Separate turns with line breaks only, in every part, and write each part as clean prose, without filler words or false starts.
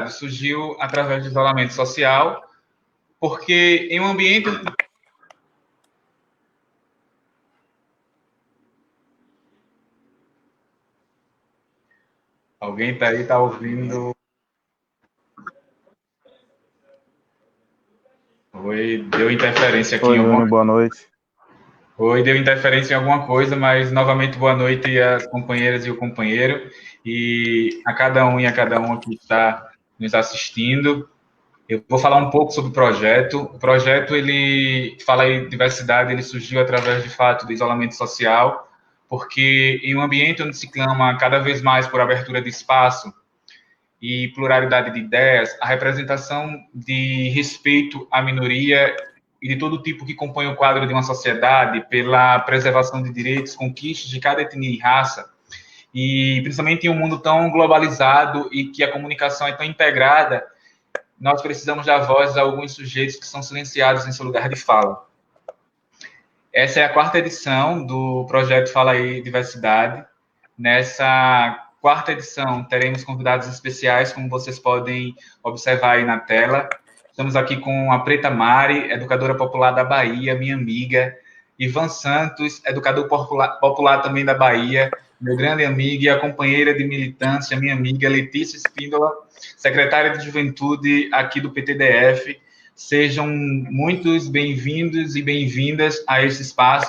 surgiu através do isolamento social, porque em um ambiente... Alguém está aí, está ouvindo... Oi, deu interferência aqui
Oi,
em alguma...
Júnior, boa noite.
Oi, deu interferência em alguma coisa, mas novamente boa noite às companheiras e o companheiro, e a cada um que está nos assistindo. Eu vou falar um pouco sobre o projeto. O projeto, ele fala em diversidade, ele surgiu através, de fato, do isolamento social, porque em um ambiente onde se clama cada vez mais por abertura de espaço e pluralidade de ideias, a representação de respeito à minoria e de todo tipo que compõe o quadro de uma sociedade, pela preservação de direitos, conquistas de cada etnia e raça, e principalmente em um mundo tão globalizado e que a comunicação é tão integrada, nós precisamos dar voz a alguns sujeitos que são silenciados em seu lugar de fala. Essa é a quarta edição do projeto Fala Aí Diversidade. Nessa quarta edição, teremos convidados especiais, como vocês podem observar aí na tela. Estamos aqui com a Preta Mari, educadora popular da Bahia, minha amiga. Ivan Santos, educador popular também da Bahia, meu grande amigo e a companheira de militância, minha amiga Letícia Espíndola, secretária de Juventude aqui do PTDF. Sejam muitos bem-vindos e bem-vindas a esse espaço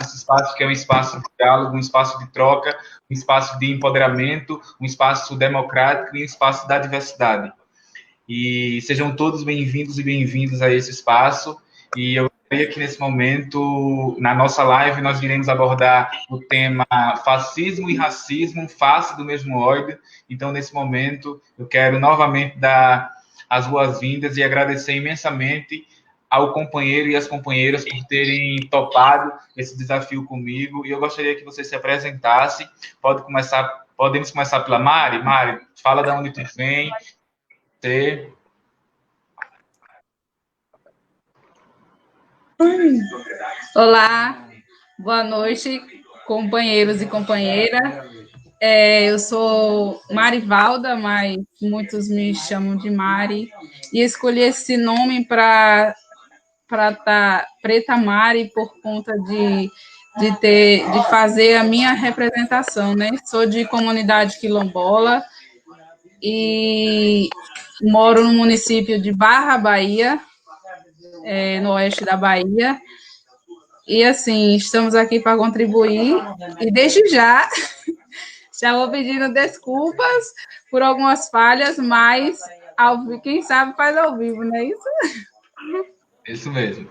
que é um espaço de diálogo, um espaço de troca, um espaço de empoderamento, um espaço democrático e um espaço da diversidade. E sejam todos bem-vindos e bem-vindas a esse espaço. E eu gostaria que, nesse momento, na nossa live, nós iremos abordar o tema fascismo e racismo, face do mesmo ódio. Então, nesse momento, eu quero novamente dar as boas-vindas e agradecer imensamente ao companheiro e às companheiras por terem topado esse desafio comigo. E eu gostaria que você se apresentasse. Podemos começar pela Mari. Mari, fala de onde tu vem. Você...
Olá, boa noite, companheiros e companheiras. Eu sou Marivalda, mas muitos me chamam de Mari, e escolhi esse nome para estar Preta Mari por conta de fazer a minha representação, né? Sou de comunidade quilombola e moro no município de Barra, Bahia, no oeste da Bahia. E, assim, estamos aqui para contribuir. E, desde já, já vou pedindo desculpas por algumas falhas, mas quem sabe faz ao vivo, não é isso?
Isso mesmo.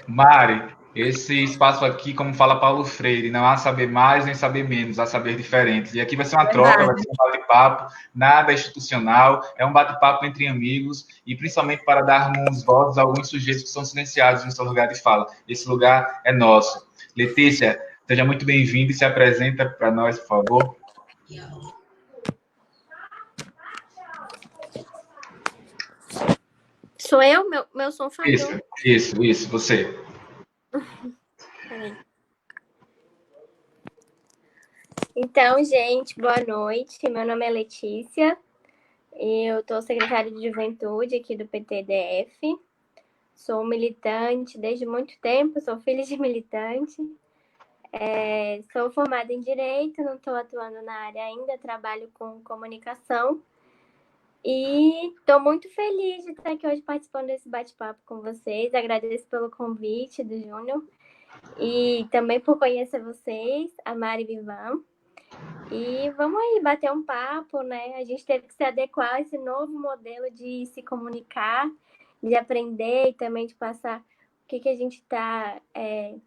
Mari, esse espaço aqui, como fala Paulo Freire, não há saber mais nem saber menos, há saber diferente. E aqui vai ser uma troca, vai ser um bate-papo, nada institucional, é um bate-papo entre amigos e principalmente para darmos voz a alguns sujeitos que são silenciados no seu lugar de fala. Esse lugar é nosso. Letícia, seja muito bem-vinda e se apresenta para nós, por favor.
Sou eu? Meu som falhou.
Isso, você.
Então, gente, boa noite. Meu nome é Letícia. Eu estou secretária de Juventude aqui do PTDF. Sou militante desde muito tempo, sou filha de militante. Sou formada em Direito, não estou atuando na área ainda, trabalho com comunicação. E estou muito feliz de estar aqui hoje participando desse bate-papo com vocês. Agradeço pelo convite do Júnior e também por conhecer vocês, a Mari e Ivan. E vamos aí bater um papo, né? A gente teve que se adequar a esse novo modelo de se comunicar, de aprender e também de passar o que a gente está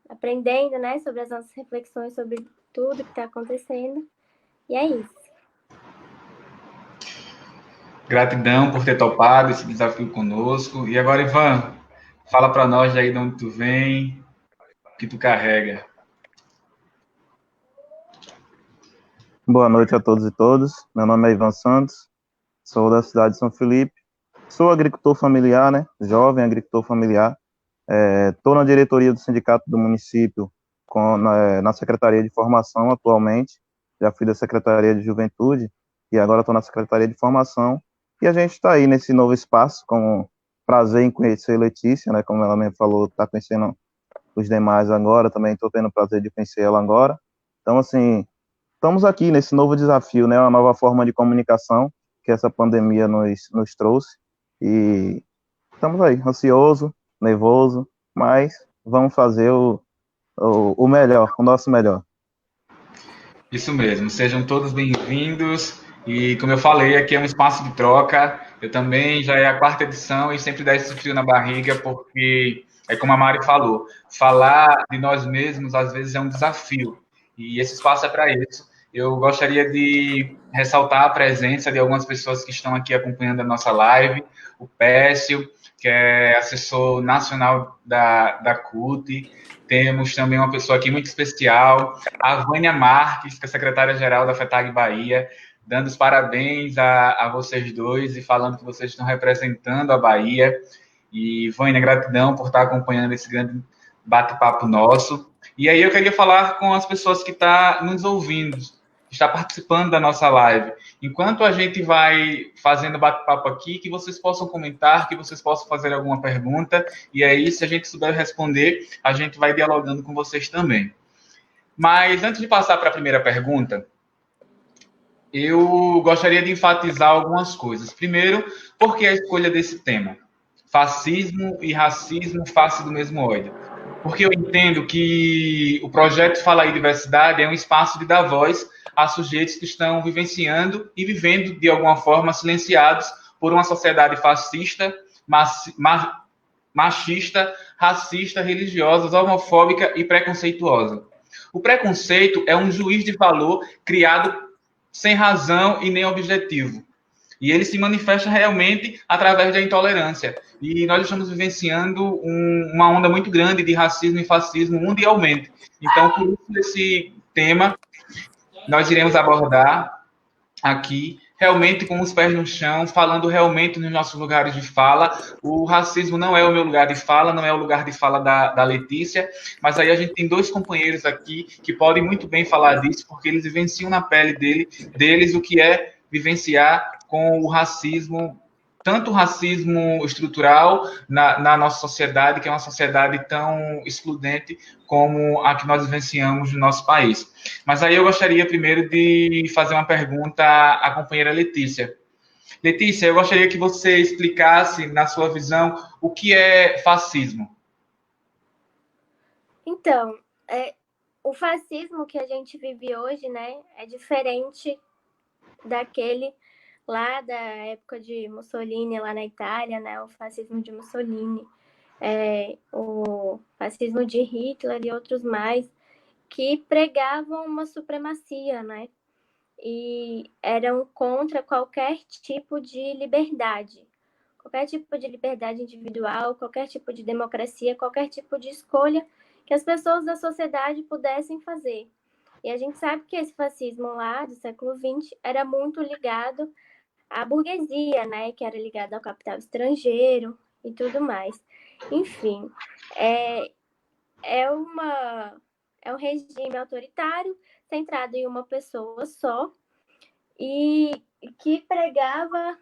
aprendendo, né? Sobre as nossas reflexões sobre tudo que está acontecendo. E é isso.
Gratidão por ter topado esse desafio conosco. E agora, Ivan, fala para nós aí de onde tu vem, o que tu carrega.
Boa noite a todos e todas. Meu nome é Ivan Santos, sou da cidade de São Felipe. Sou agricultor familiar, né? Jovem agricultor familiar. Estou na diretoria do sindicato do município, na Secretaria de Formação atualmente. Já fui da Secretaria de Juventude e agora estou na Secretaria de Formação. E a gente está aí nesse novo espaço, com prazer em conhecer Letícia, né? Como ela mesmo falou, está conhecendo os demais agora, também estou tendo o prazer de conhecer ela agora. Então, assim, estamos aqui nesse novo desafio, né? Uma nova forma de comunicação que essa pandemia nos trouxe. E estamos aí, ansioso, nervoso, mas vamos fazer o melhor, o nosso melhor.
Isso mesmo, sejam todos bem-vindos. E como eu falei, aqui é um espaço de troca. Eu também já é a quarta edição e sempre dá esse frio na barriga, porque é como a Mari falou, falar de nós mesmos às vezes é um desafio. E esse espaço é para isso. Eu gostaria de ressaltar a presença de algumas pessoas que estão aqui acompanhando a nossa live. O Pécio, que é assessor nacional da CUT. Temos também uma pessoa aqui muito especial, a Vânia Marques, que é secretária-geral da FETAG Bahia, dando os parabéns a vocês dois e falando que vocês estão representando a Bahia. E, Vânia, gratidão por estar acompanhando esse grande bate-papo nosso. E aí eu queria falar com as pessoas que estão nos ouvindo, que estão participando da nossa live. Enquanto a gente vai fazendo bate-papo aqui, que vocês possam comentar, que vocês possam fazer alguma pergunta, e aí, se a gente souber responder, a gente vai dialogando com vocês também. Mas antes de passar para a primeira pergunta, eu gostaria de enfatizar algumas coisas. Primeiro, por que a escolha desse tema? Fascismo e racismo, face do mesmo ódio. Porque eu entendo que o projeto Fala aí Diversidade é um espaço de dar voz a sujeitos que estão vivenciando e vivendo, de alguma forma, silenciados por uma sociedade fascista, machista, racista, religiosa, homofóbica e preconceituosa. O preconceito é um juiz de valor criado sem razão e nem objetivo. E ele se manifesta realmente através da intolerância. E nós estamos vivenciando uma onda muito grande de racismo e fascismo mundialmente. Então, por isso, esse tema, nós iremos abordar aqui, realmente com os pés no chão, falando realmente nos nossos lugares de fala. O racismo não é o meu lugar de fala, não é o lugar de fala da Letícia, mas aí a gente tem dois companheiros aqui que podem muito bem falar disso, porque eles vivenciam na pele deles o que é vivenciar com o racismo, tanto o racismo estrutural na nossa sociedade, que é uma sociedade tão excludente como a que nós vivenciamos no nosso país. Mas aí eu gostaria primeiro de fazer uma pergunta à companheira Letícia. Letícia, eu gostaria que você explicasse, na sua visão, o que é fascismo.
Então, o fascismo que a gente vive hoje, né, é diferente daquele lá da época de Mussolini, lá na Itália, né, o fascismo de Mussolini, o fascismo de Hitler e outros mais, que pregavam uma supremacia, né, e eram contra qualquer tipo de liberdade individual, qualquer tipo de democracia, qualquer tipo de escolha que as pessoas da sociedade pudessem fazer. E a gente sabe que esse fascismo lá do século XX era muito ligado à burguesia, né, que era ligada ao capital estrangeiro e tudo mais. Enfim, é um regime autoritário centrado em uma pessoa só e que pregava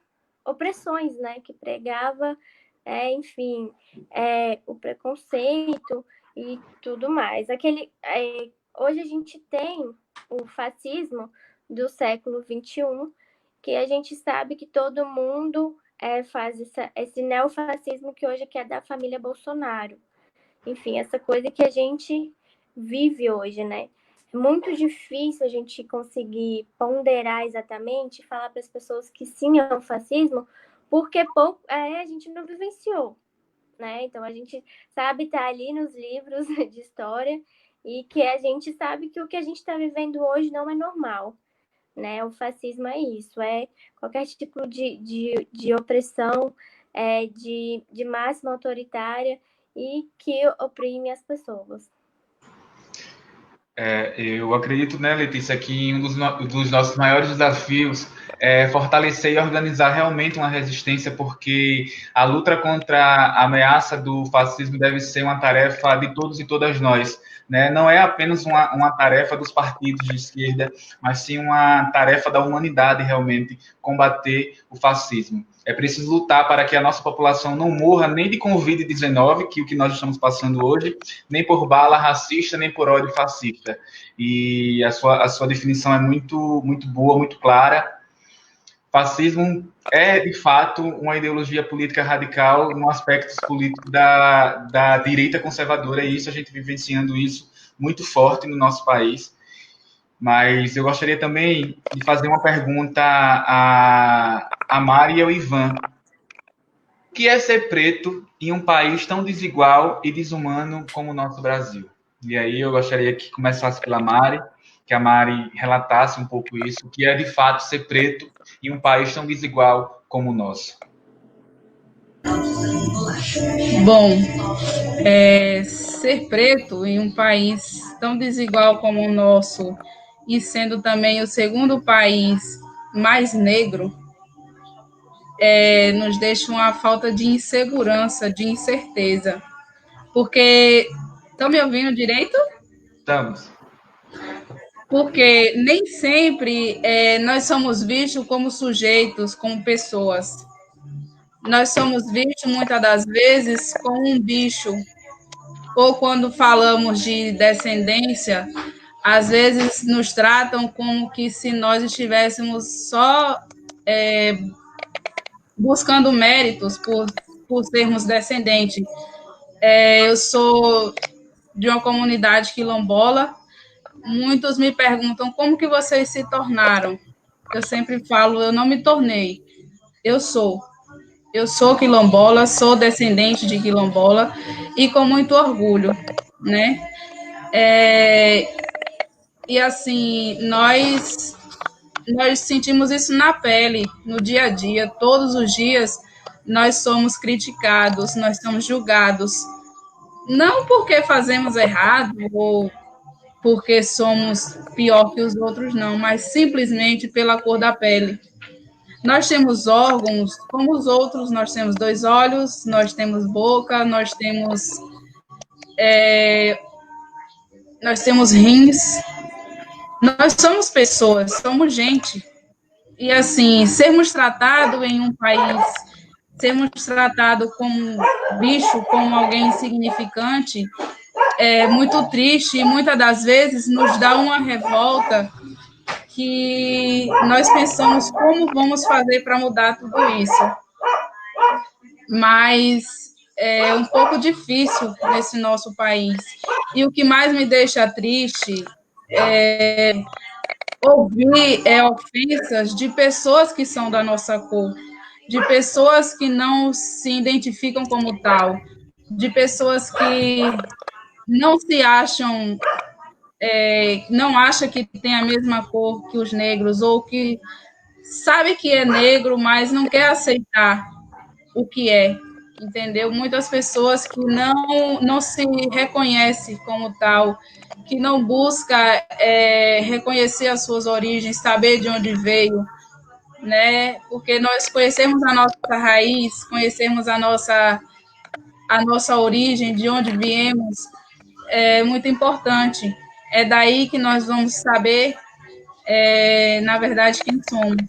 opressões, né, que pregava, enfim, o preconceito e tudo mais. Hoje a gente tem o fascismo do século XXI, que a gente sabe que todo mundo faz esse neofascismo que hoje é da família Bolsonaro. Enfim, essa coisa que a gente vive hoje, né? É muito difícil a gente conseguir ponderar exatamente e falar para as pessoas que sim é um fascismo, porque a gente não vivenciou, né? Então a gente sabe estar ali nos livros de história e que a gente sabe que o que a gente está vivendo hoje não é normal, né? O fascismo é isso, é qualquer tipo de opressão, de máxima autoritária e que oprime as pessoas.
Eu acredito, né, Letícia, que um dos nossos maiores desafios é fortalecer e organizar realmente uma resistência, porque a luta contra a ameaça do fascismo deve ser uma tarefa de todos e todas nós, né? Não é apenas uma tarefa dos partidos de esquerda, mas sim uma tarefa da humanidade realmente combater o fascismo. É preciso lutar para que a nossa população não morra nem de Covid-19, que é o que nós estamos passando hoje, nem por bala racista, nem por ódio fascista. E a sua definição é muito, muito boa, muito clara. Fascismo é, de fato, uma ideologia política radical no aspecto político da direita conservadora, e isso a gente vivenciando isso muito forte no nosso país. Mas eu gostaria também de fazer uma pergunta a Mari e ao Ivan. O que é ser preto em um país tão desigual e desumano como o nosso Brasil? E aí eu gostaria que começasse pela Mari, que a Mari relatasse um pouco isso, o que é de fato ser preto em um país tão desigual como o nosso.
Bom, ser preto em um país tão desigual como o nosso, e sendo também o segundo país mais negro, nos deixa uma falta de insegurança, de incerteza. Porque, estão me ouvindo direito?
Estamos.
Porque nem sempre nós somos vistos como sujeitos, como pessoas. Nós somos vistos, muitas das vezes, como um bicho. Ou quando falamos de descendência, às vezes nos tratam como que se nós estivéssemos só buscando méritos por sermos descendentes. Eu sou de uma comunidade quilombola. Muitos me perguntam como que vocês se tornaram. Eu sempre falo, eu não me tornei, eu sou. Eu sou quilombola, sou descendente de quilombola e com muito orgulho, né? E assim, nós sentimos isso na pele, no dia a dia, todos os dias nós somos criticados, nós somos julgados, não porque fazemos errado ou porque somos pior que os outros, não, mas simplesmente pela cor da pele. Nós temos órgãos como os outros, nós temos 2 olhos, nós temos boca, nós temos rins, nós somos pessoas, somos gente. E assim, sermos tratados em um país, sermos tratados como bicho, como alguém insignificante, é muito triste e muitas das vezes nos dá uma revolta que nós pensamos como vamos fazer para mudar tudo isso. Mas é um pouco difícil nesse nosso país. E o que mais me deixa triste é ouvir ofensas de pessoas que são da nossa cor, de pessoas que não se identificam como tal, de pessoas que não se acham, não acham que tem a mesma cor que os negros, ou que sabe que é negro, mas não quer aceitar o que é, entendeu? Muitas pessoas que não se reconhecem como tal, que não busca reconhecer as suas origens, saber de onde veio, né? Porque nós conhecemos a nossa raiz, conhecemos a nossa origem, de onde viemos, é muito importante. É daí que nós vamos saber, na verdade, quem somos.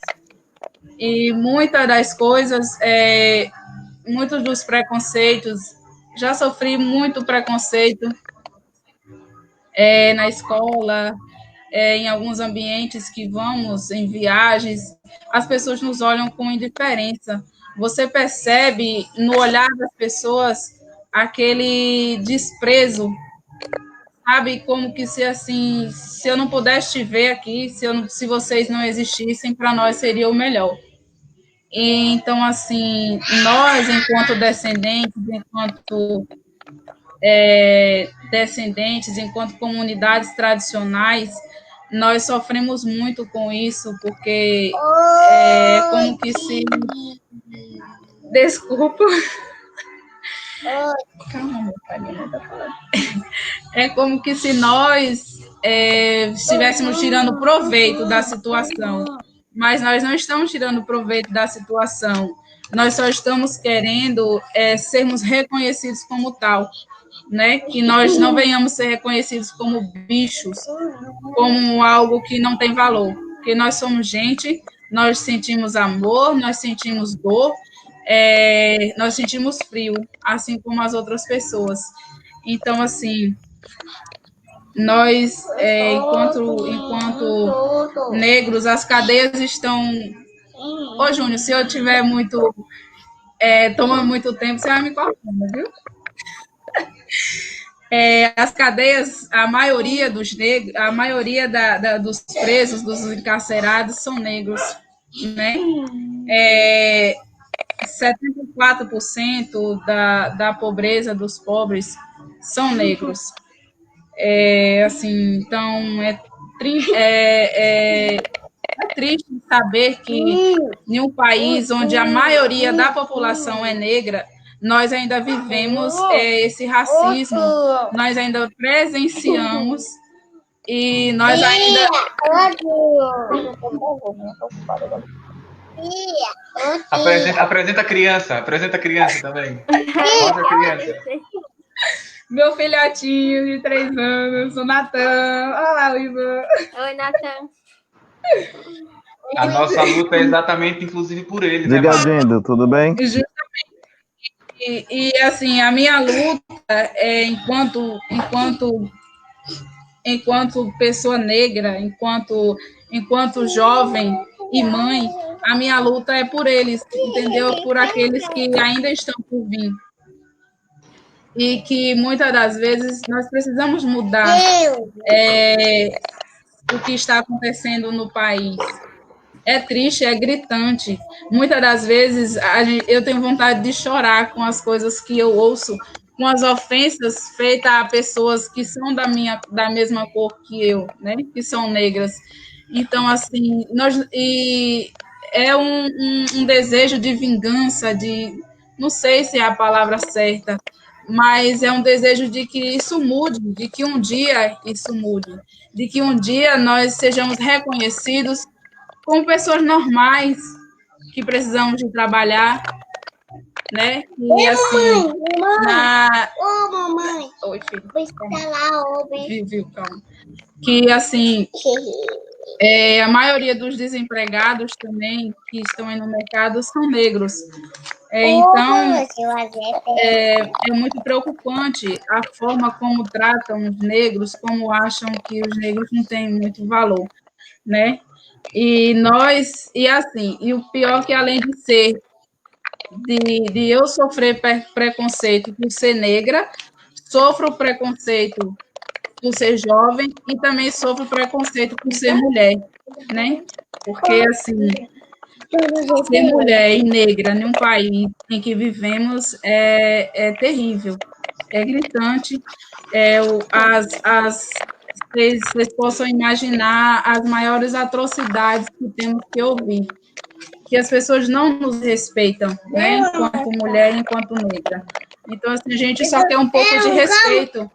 E muitas das coisas, muitos dos preconceitos, já sofri muito preconceito na escola, em alguns ambientes que vamos, em viagens, as pessoas nos olham com indiferença. Você percebe no olhar das pessoas aquele desprezo, sabe? Como que se assim, se eu não pudesse te ver aqui, se vocês não existissem, para nós seria o melhor. Então, assim, nós, enquanto descendentes, enquanto comunidades tradicionais, nós sofremos muito com isso, porque é como que se... Desculpa. Calma, meu pai, minha mãe tá falando. É como que se nós estivéssemos tirando proveito da situação, mas nós não estamos tirando proveito da situação, nós só estamos querendo sermos reconhecidos como tal, né? Que nós não venhamos ser reconhecidos como bichos, como algo que não tem valor, porque nós somos gente, nós sentimos amor, nós sentimos dor, nós sentimos frio, assim como as outras pessoas. Então, assim, nós, enquanto negros, as cadeias estão... Ô, Júnior, se eu tiver tomando muito tempo, você vai me cortando, viu? As cadeias, a maioria dos negros, a maioria dos presos, dos encarcerados, são negros, né? 74% da pobreza dos pobres são negros. Assim, então, é triste saber que em um país onde a maioria da população é negra, nós ainda vivemos esse racismo, nós ainda presenciamos e nós ainda...
Apresenta a criança também. Mostra a criança.
Meu filhotinho de 3 anos, o Natan. Olá, Ivan.
Oi, Natan.
A nossa luta é exatamente, inclusive, por ele.
Diga, Dindo, tudo bem?
Justamente. E, assim, a minha luta é enquanto pessoa negra, enquanto jovem e mãe, a minha luta é por eles, entendeu? Por aqueles que ainda estão por vir. E que, muitas das vezes, nós precisamos mudar o que está acontecendo no país. É triste, é gritante. Muitas das vezes, eu tenho vontade de chorar com as coisas que eu ouço, com as ofensas feitas a pessoas que são da mesma cor que eu, né? Que são negras. Então, assim, é um desejo de vingança, não sei se é a palavra certa, mas é um desejo de que isso mude, de que um dia isso mude, de que um dia nós sejamos reconhecidos como pessoas normais que precisamos de trabalhar, né? E assim,
mamãe.
Oi, filho.
Viu,
calma. Que assim, a maioria dos desempregados também que estão aí no mercado são negros. Então, é muito preocupante a forma como tratam os negros, como acham que os negros não têm muito valor, né? E o pior que além de eu sofrer preconceito por ser negra, sofro preconceito por ser jovem e também sofro preconceito por ser mulher, né? Porque, assim, ser mulher e negra em um país em que vivemos é terrível, é gritante. Vocês possam imaginar as maiores atrocidades que temos que ouvir, que as pessoas não nos respeitam, né, enquanto mulher, enquanto negra. Então, assim, a gente só quer um pouco de respeito.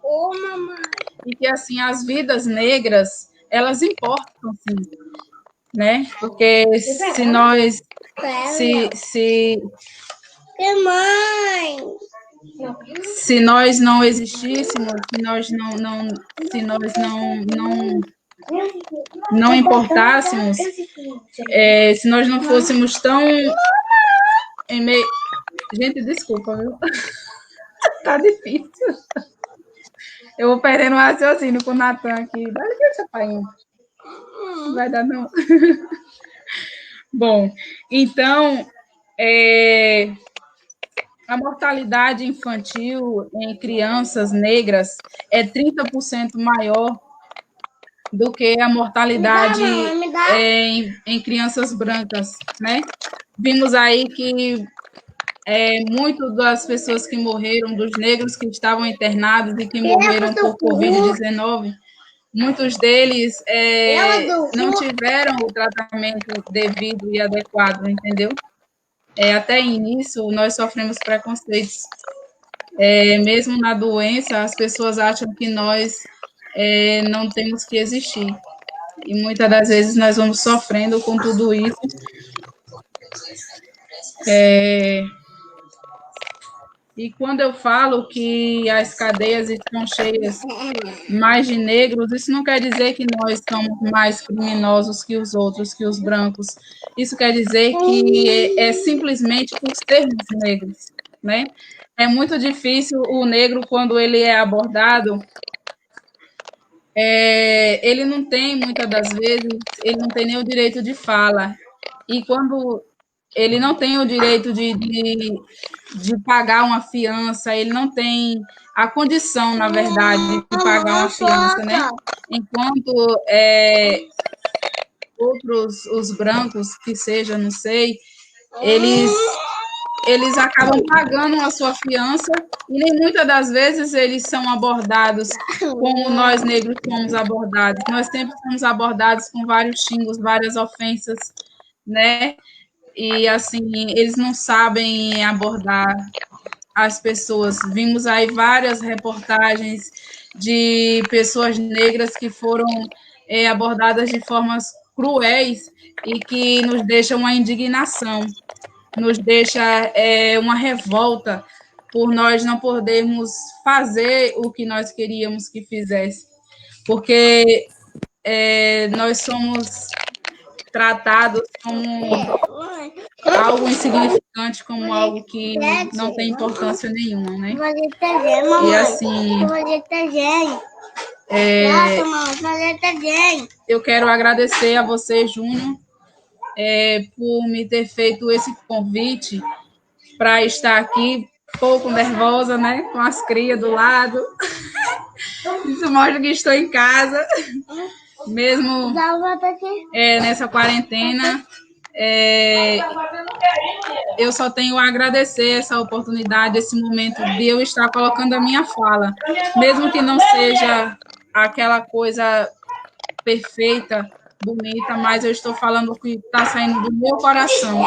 E que, assim, as vidas negras, elas importam, sim, né? Porque se nós... Se nós não existíssemos, se nós não importássemos, se nós não fôssemos tão... Gente, desculpa, viu? Tá difícil. Eu vou perdendo o raciocínio com o Natan aqui. Dá licença, pai. Não vai dar, não. Bom, então, a mortalidade infantil em crianças negras é 30% maior do que a mortalidade em crianças brancas, né? Vimos aí que muitas das pessoas que morreram, dos negros que estavam internados e que morreram por Covid-19, muitos deles não tiveram o tratamento devido e adequado, entendeu? Até nisso, nós sofremos preconceitos. Mesmo na doença, as pessoas acham que nós não temos que existir. E muitas das vezes nós vamos sofrendo com tudo isso. E quando eu falo que as cadeias estão cheias mais de negros, isso não quer dizer que nós somos mais criminosos que os outros, que os brancos. Isso quer dizer que é simplesmente por sermos negros, né? É muito difícil o negro, quando ele é abordado, ele não tem, muitas das vezes, ele não tem nem o direito de fala. E quando ele não tem o direito de pagar uma fiança, ele não tem a condição, na verdade, de pagar uma fiança, né? Enquanto outros, os brancos, que seja, não sei, eles acabam pagando a sua fiança e nem muitas das vezes eles são abordados como nós negros somos abordados. Nós sempre somos abordados com vários xingos, várias ofensas, né? E, assim, eles não sabem abordar as pessoas. Vimos aí várias reportagens de pessoas negras que foram abordadas de formas cruéis e que nos deixam uma indignação, nos deixa uma revolta por nós não podermos fazer o que nós queríamos que fizesse, porque nós somos tratados como algo insignificante, como algo que não tem importância nenhuma, né? E assim, eu quero agradecer a você, Júnior, por me ter feito esse convite para estar aqui, pouco nervosa, né? Com as crias do lado. Isso mostra que estou em casa, mesmo nessa quarentena. Eu só tenho a agradecer essa oportunidade, esse momento de eu estar colocando a minha fala, mesmo que não seja aquela coisa perfeita, bonita, mas eu estou falando o que está saindo do meu coração,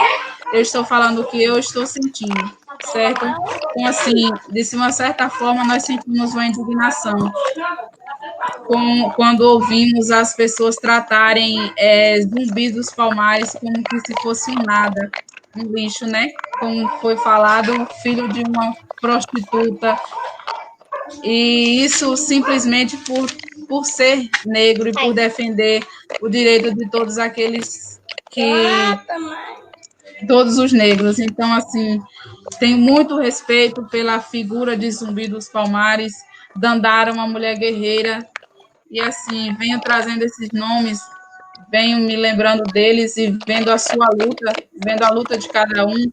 eu estou falando o que eu estou sentindo, certo? Então, assim, de uma certa forma, nós sentimos uma indignação quando ouvimos as pessoas tratarem Zumbi dos Palmares como que se fosse um nada, um lixo, né? Como foi falado, filho de uma prostituta. E isso simplesmente por ser negro e por defender o direito de todos aqueles todos os negros. Então, assim, tenho muito respeito pela figura de Zumbi dos Palmares, Dandara, uma mulher guerreira. E, assim, venho trazendo esses nomes, venho me lembrando deles e vendo a sua luta, vendo a luta de cada um.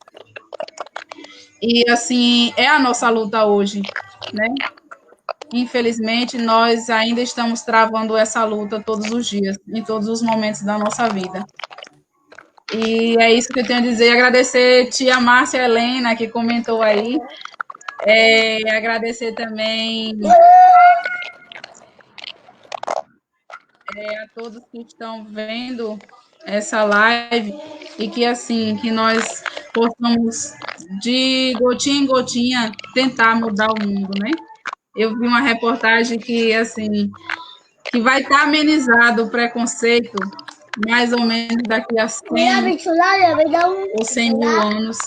E, assim, é a nossa luta hoje, né? Infelizmente, nós ainda estamos travando essa luta todos os dias, em todos os momentos da nossa vida. E é isso que eu tenho a dizer. Agradecer a tia Márcia Helena, que comentou aí. Agradecer também a todos que estão vendo essa live e que, assim, que nós possamos, de gotinha em gotinha, tentar mudar o mundo, né? Eu vi uma reportagem que, assim, que vai estar amenizado o preconceito mais ou menos daqui a 100 ou 100 mil anos,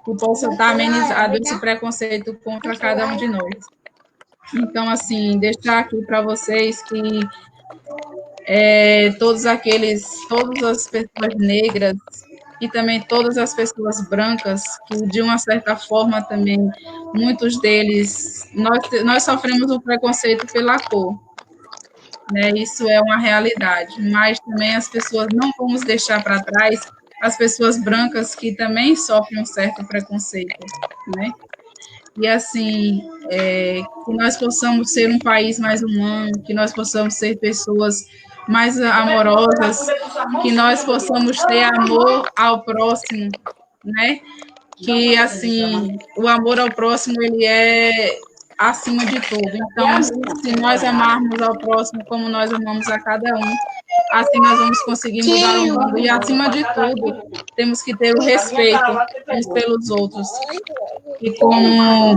que possa estar amenizado esse preconceito contra cada um de nós. Então, assim, deixar aqui para vocês que todas as pessoas negras e também todas as pessoas brancas, que de uma certa forma também, muitos deles, nós sofremos o preconceito pela cor, né? Isso é uma realidade, mas também as pessoas, não vamos deixar para trás as pessoas brancas que também sofrem um certo preconceito, né? E, assim, que nós possamos ser um país mais humano, que nós possamos ser pessoas mais amorosas, que nós possamos ter amor ao próximo, né? Que, assim, o amor ao próximo, ele é acima de tudo. Então, se nós amarmos ao próximo como nós amamos a cada um, assim nós vamos conseguir mudar o mundo. E, acima de tudo, temos que ter o respeito uns pelos outros. E como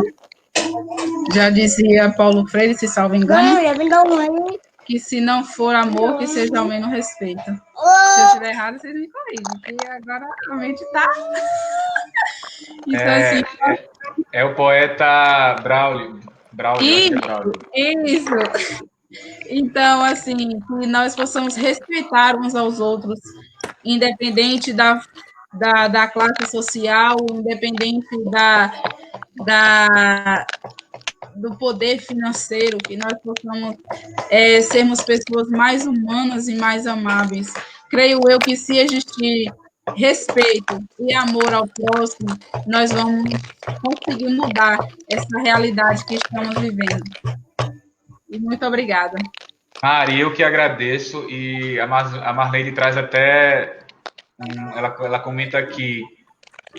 Já dizia Paulo Freire, se salvo engano, que se não for amor, que seja ao menos respeito. Se eu estiver errado, vocês me corrigem, que agora a mente está...
Então, assim... É o poeta Braulio.
Isso. Então, assim, que nós possamos respeitar uns aos outros, independente da classe social, independente do poder financeiro, que nós possamos sermos pessoas mais humanas e mais amáveis. Creio eu que se existir respeito e amor ao próximo, nós vamos conseguir mudar essa realidade que estamos vivendo. E muito obrigada.
Mari, eu que agradeço, e a Marlene traz até, ela comenta aqui,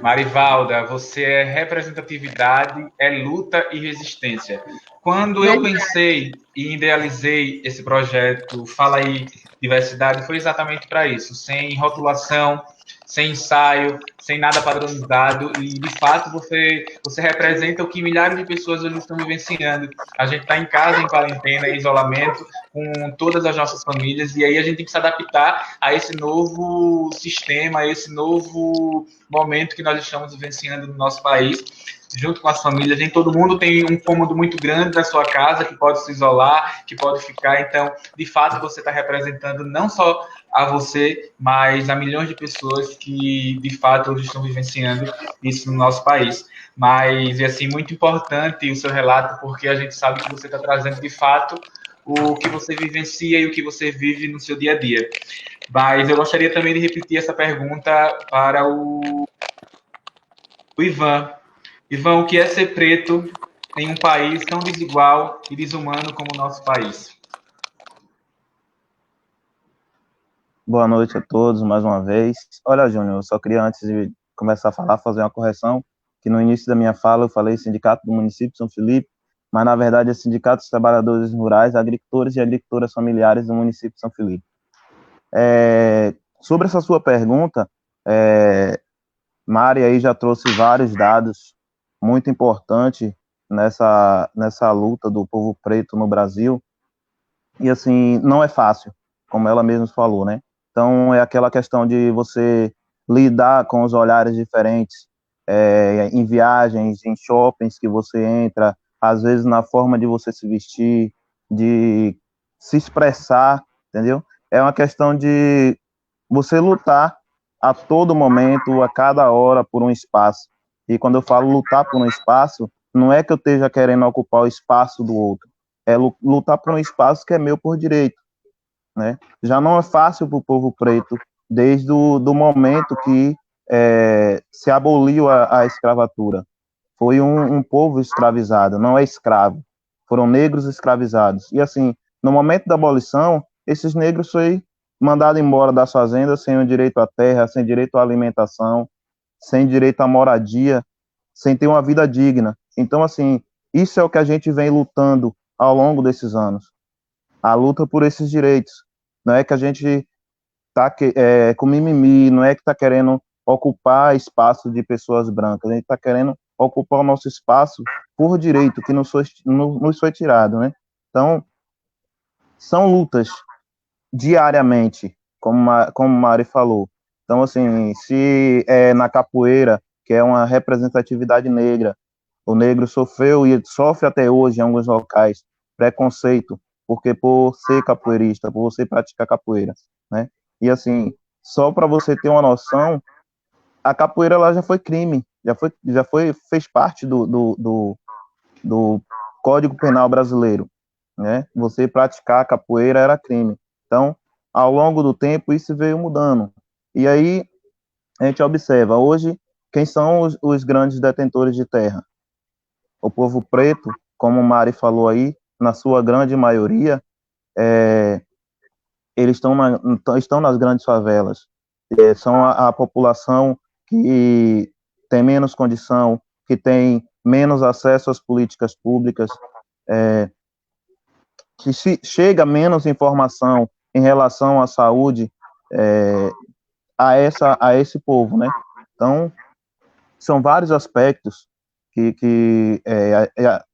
Marivalda, você é representatividade, é luta e resistência. Quando eu pensei e idealizei esse projeto Fala Aí Diversidade, foi exatamente para isso, sem rotulação, sem ensaio, sem nada padronizado, e de fato você representa o que milhares de pessoas hoje estão vivenciando. A gente está em casa, em quarentena, em isolamento, com todas as nossas famílias, e aí a gente tem que se adaptar a esse novo sistema, a esse novo momento que nós estamos vivenciando no nosso país, junto com as famílias. Nem todo mundo tem um cômodo muito grande na sua casa, que pode se isolar, que pode ficar. Então, de fato, você está representando não só a você, mas a milhões de pessoas que, de fato, hoje estão vivenciando isso no nosso país. Mas, é assim, muito importante o seu relato, porque a gente sabe que você está trazendo, de fato, o que você vivencia e o que você vive no seu dia a dia. Mas eu gostaria também de repetir essa pergunta para o Ivan. Ivan, o que é ser preto em um país tão desigual e desumano como o nosso país?
Boa noite a todos, mais uma vez. Olha, Júnior, eu só queria, antes de começar a falar, fazer uma correção, que no início da minha fala eu falei Sindicato do Município de São Felipe, mas na verdade é Sindicato dos Trabalhadores Rurais, Agricultores e Agricultoras Familiares do município de São Felipe. Sobre essa sua pergunta, Mari aí já trouxe vários dados muito importantes nessa luta do povo preto no Brasil, e assim, não é fácil, como ela mesma falou, né? Então, é aquela questão de você lidar com os olhares diferentes, em viagens, em shoppings que você entra, às vezes na forma de você se vestir, de se expressar, entendeu? É uma questão de você lutar a todo momento, a cada hora, por um espaço. E quando eu falo lutar por um espaço, não é que eu esteja querendo ocupar o espaço do outro, é lutar por um espaço que é meu por direito, né? Já não é fácil para o povo preto desde o momento que se aboliu a escravatura. Foi um povo escravizado, não é escravo. Foram negros escravizados. E assim, no momento da abolição, esses negros foi mandado embora das fazendas sem o direito à terra, sem direito à alimentação, sem direito à moradia, sem ter uma vida digna. Então, assim, isso é o que a gente vem lutando ao longo desses anos. A luta por esses direitos. Não é que a gente está com mimimi, não é que está querendo ocupar espaço de pessoas brancas, a gente está querendo ocupar o nosso espaço por direito, que nos foi tirado, né? Então, são lutas diariamente, como Mari falou. Então, assim, se na capoeira, que é uma representatividade negra, o negro sofreu e sofre até hoje em alguns locais preconceito, porque por ser capoeirista, por você praticar capoeira, né? E assim, só para você ter uma noção, a capoeira lá já foi crime, fez parte do Código Penal brasileiro, né? Você praticar capoeira era crime. Então, ao longo do tempo, isso veio mudando. E aí, a gente observa, hoje, quem são os grandes detentores de terra? O povo preto, como o Mari falou aí, na sua grande maioria, eles estão nas grandes favelas. São a população que tem menos condição, que tem menos acesso às políticas públicas, que chega menos informação em relação à saúde a esse povo, né? Então, são vários aspectos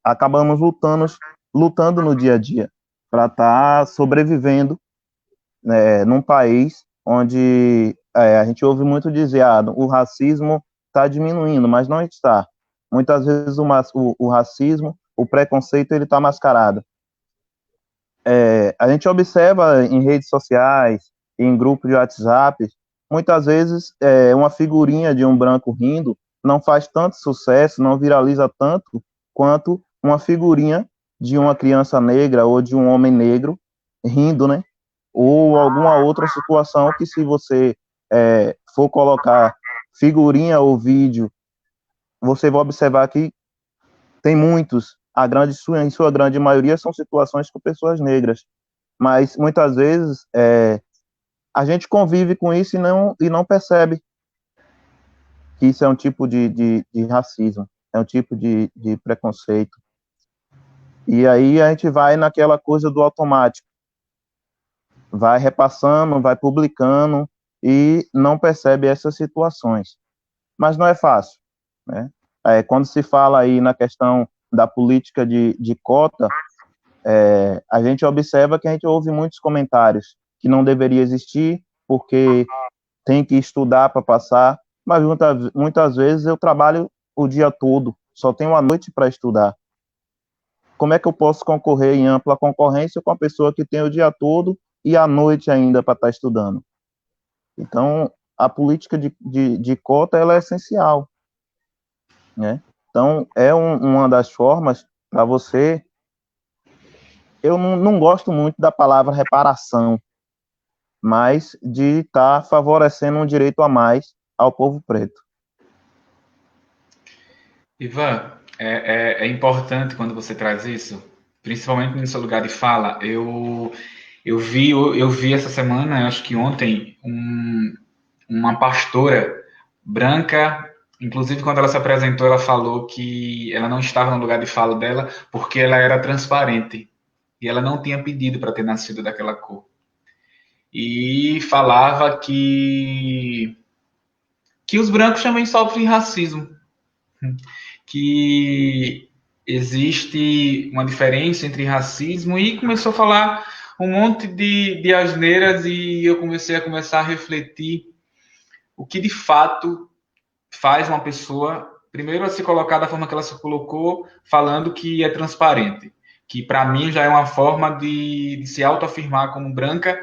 acabamos lutando no dia a dia para estar sobrevivendo, né, num país onde a gente ouve muito dizer, o racismo está diminuindo, mas não está. Muitas vezes o racismo, o preconceito, ele está mascarado. A gente observa em redes sociais, em grupos de WhatsApp, muitas vezes uma figurinha de um branco rindo não faz tanto sucesso, não viraliza tanto quanto uma figurinha de uma criança negra ou de um homem negro rindo, né? Ou alguma outra situação que, se você for colocar figurinha ou vídeo, você vai observar que tem muitos, em sua grande maioria, são situações com pessoas negras. Mas, muitas vezes, a gente convive com isso e não percebe que isso é um tipo de racismo, é um tipo de preconceito. E aí a gente vai naquela coisa do automático. Vai repassando, vai publicando e não percebe essas situações. Mas não é fácil, né? Quando se fala aí na questão da política de cota, a gente observa que a gente ouve muitos comentários que não deveria existir porque tem que estudar para passar, mas muitas vezes eu trabalho o dia todo, só tenho a noite para estudar. Como é que eu posso concorrer em ampla concorrência com a pessoa que tem o dia todo e a noite ainda para estar estudando? Então, a política de cota, ela é essencial, né? Então, é uma das formas para você... Eu não gosto muito da palavra reparação, mas de estar favorecendo um direito a mais ao povo preto.
Ivan, é importante quando você traz isso, principalmente no seu lugar de fala. Eu vi essa semana, acho que ontem, uma pastora branca, inclusive quando ela se apresentou, ela falou que ela não estava no lugar de fala dela porque ela era transparente e ela não tinha pedido para ter nascido daquela cor. E falava que os brancos também sofrem racismo, que existe uma diferença entre racismo, e começou a falar um monte de asneiras, e eu comecei a refletir o que de fato faz uma pessoa, primeiro, a se colocar da forma que ela se colocou, falando que é transparente, que para mim já é uma forma de se autoafirmar como branca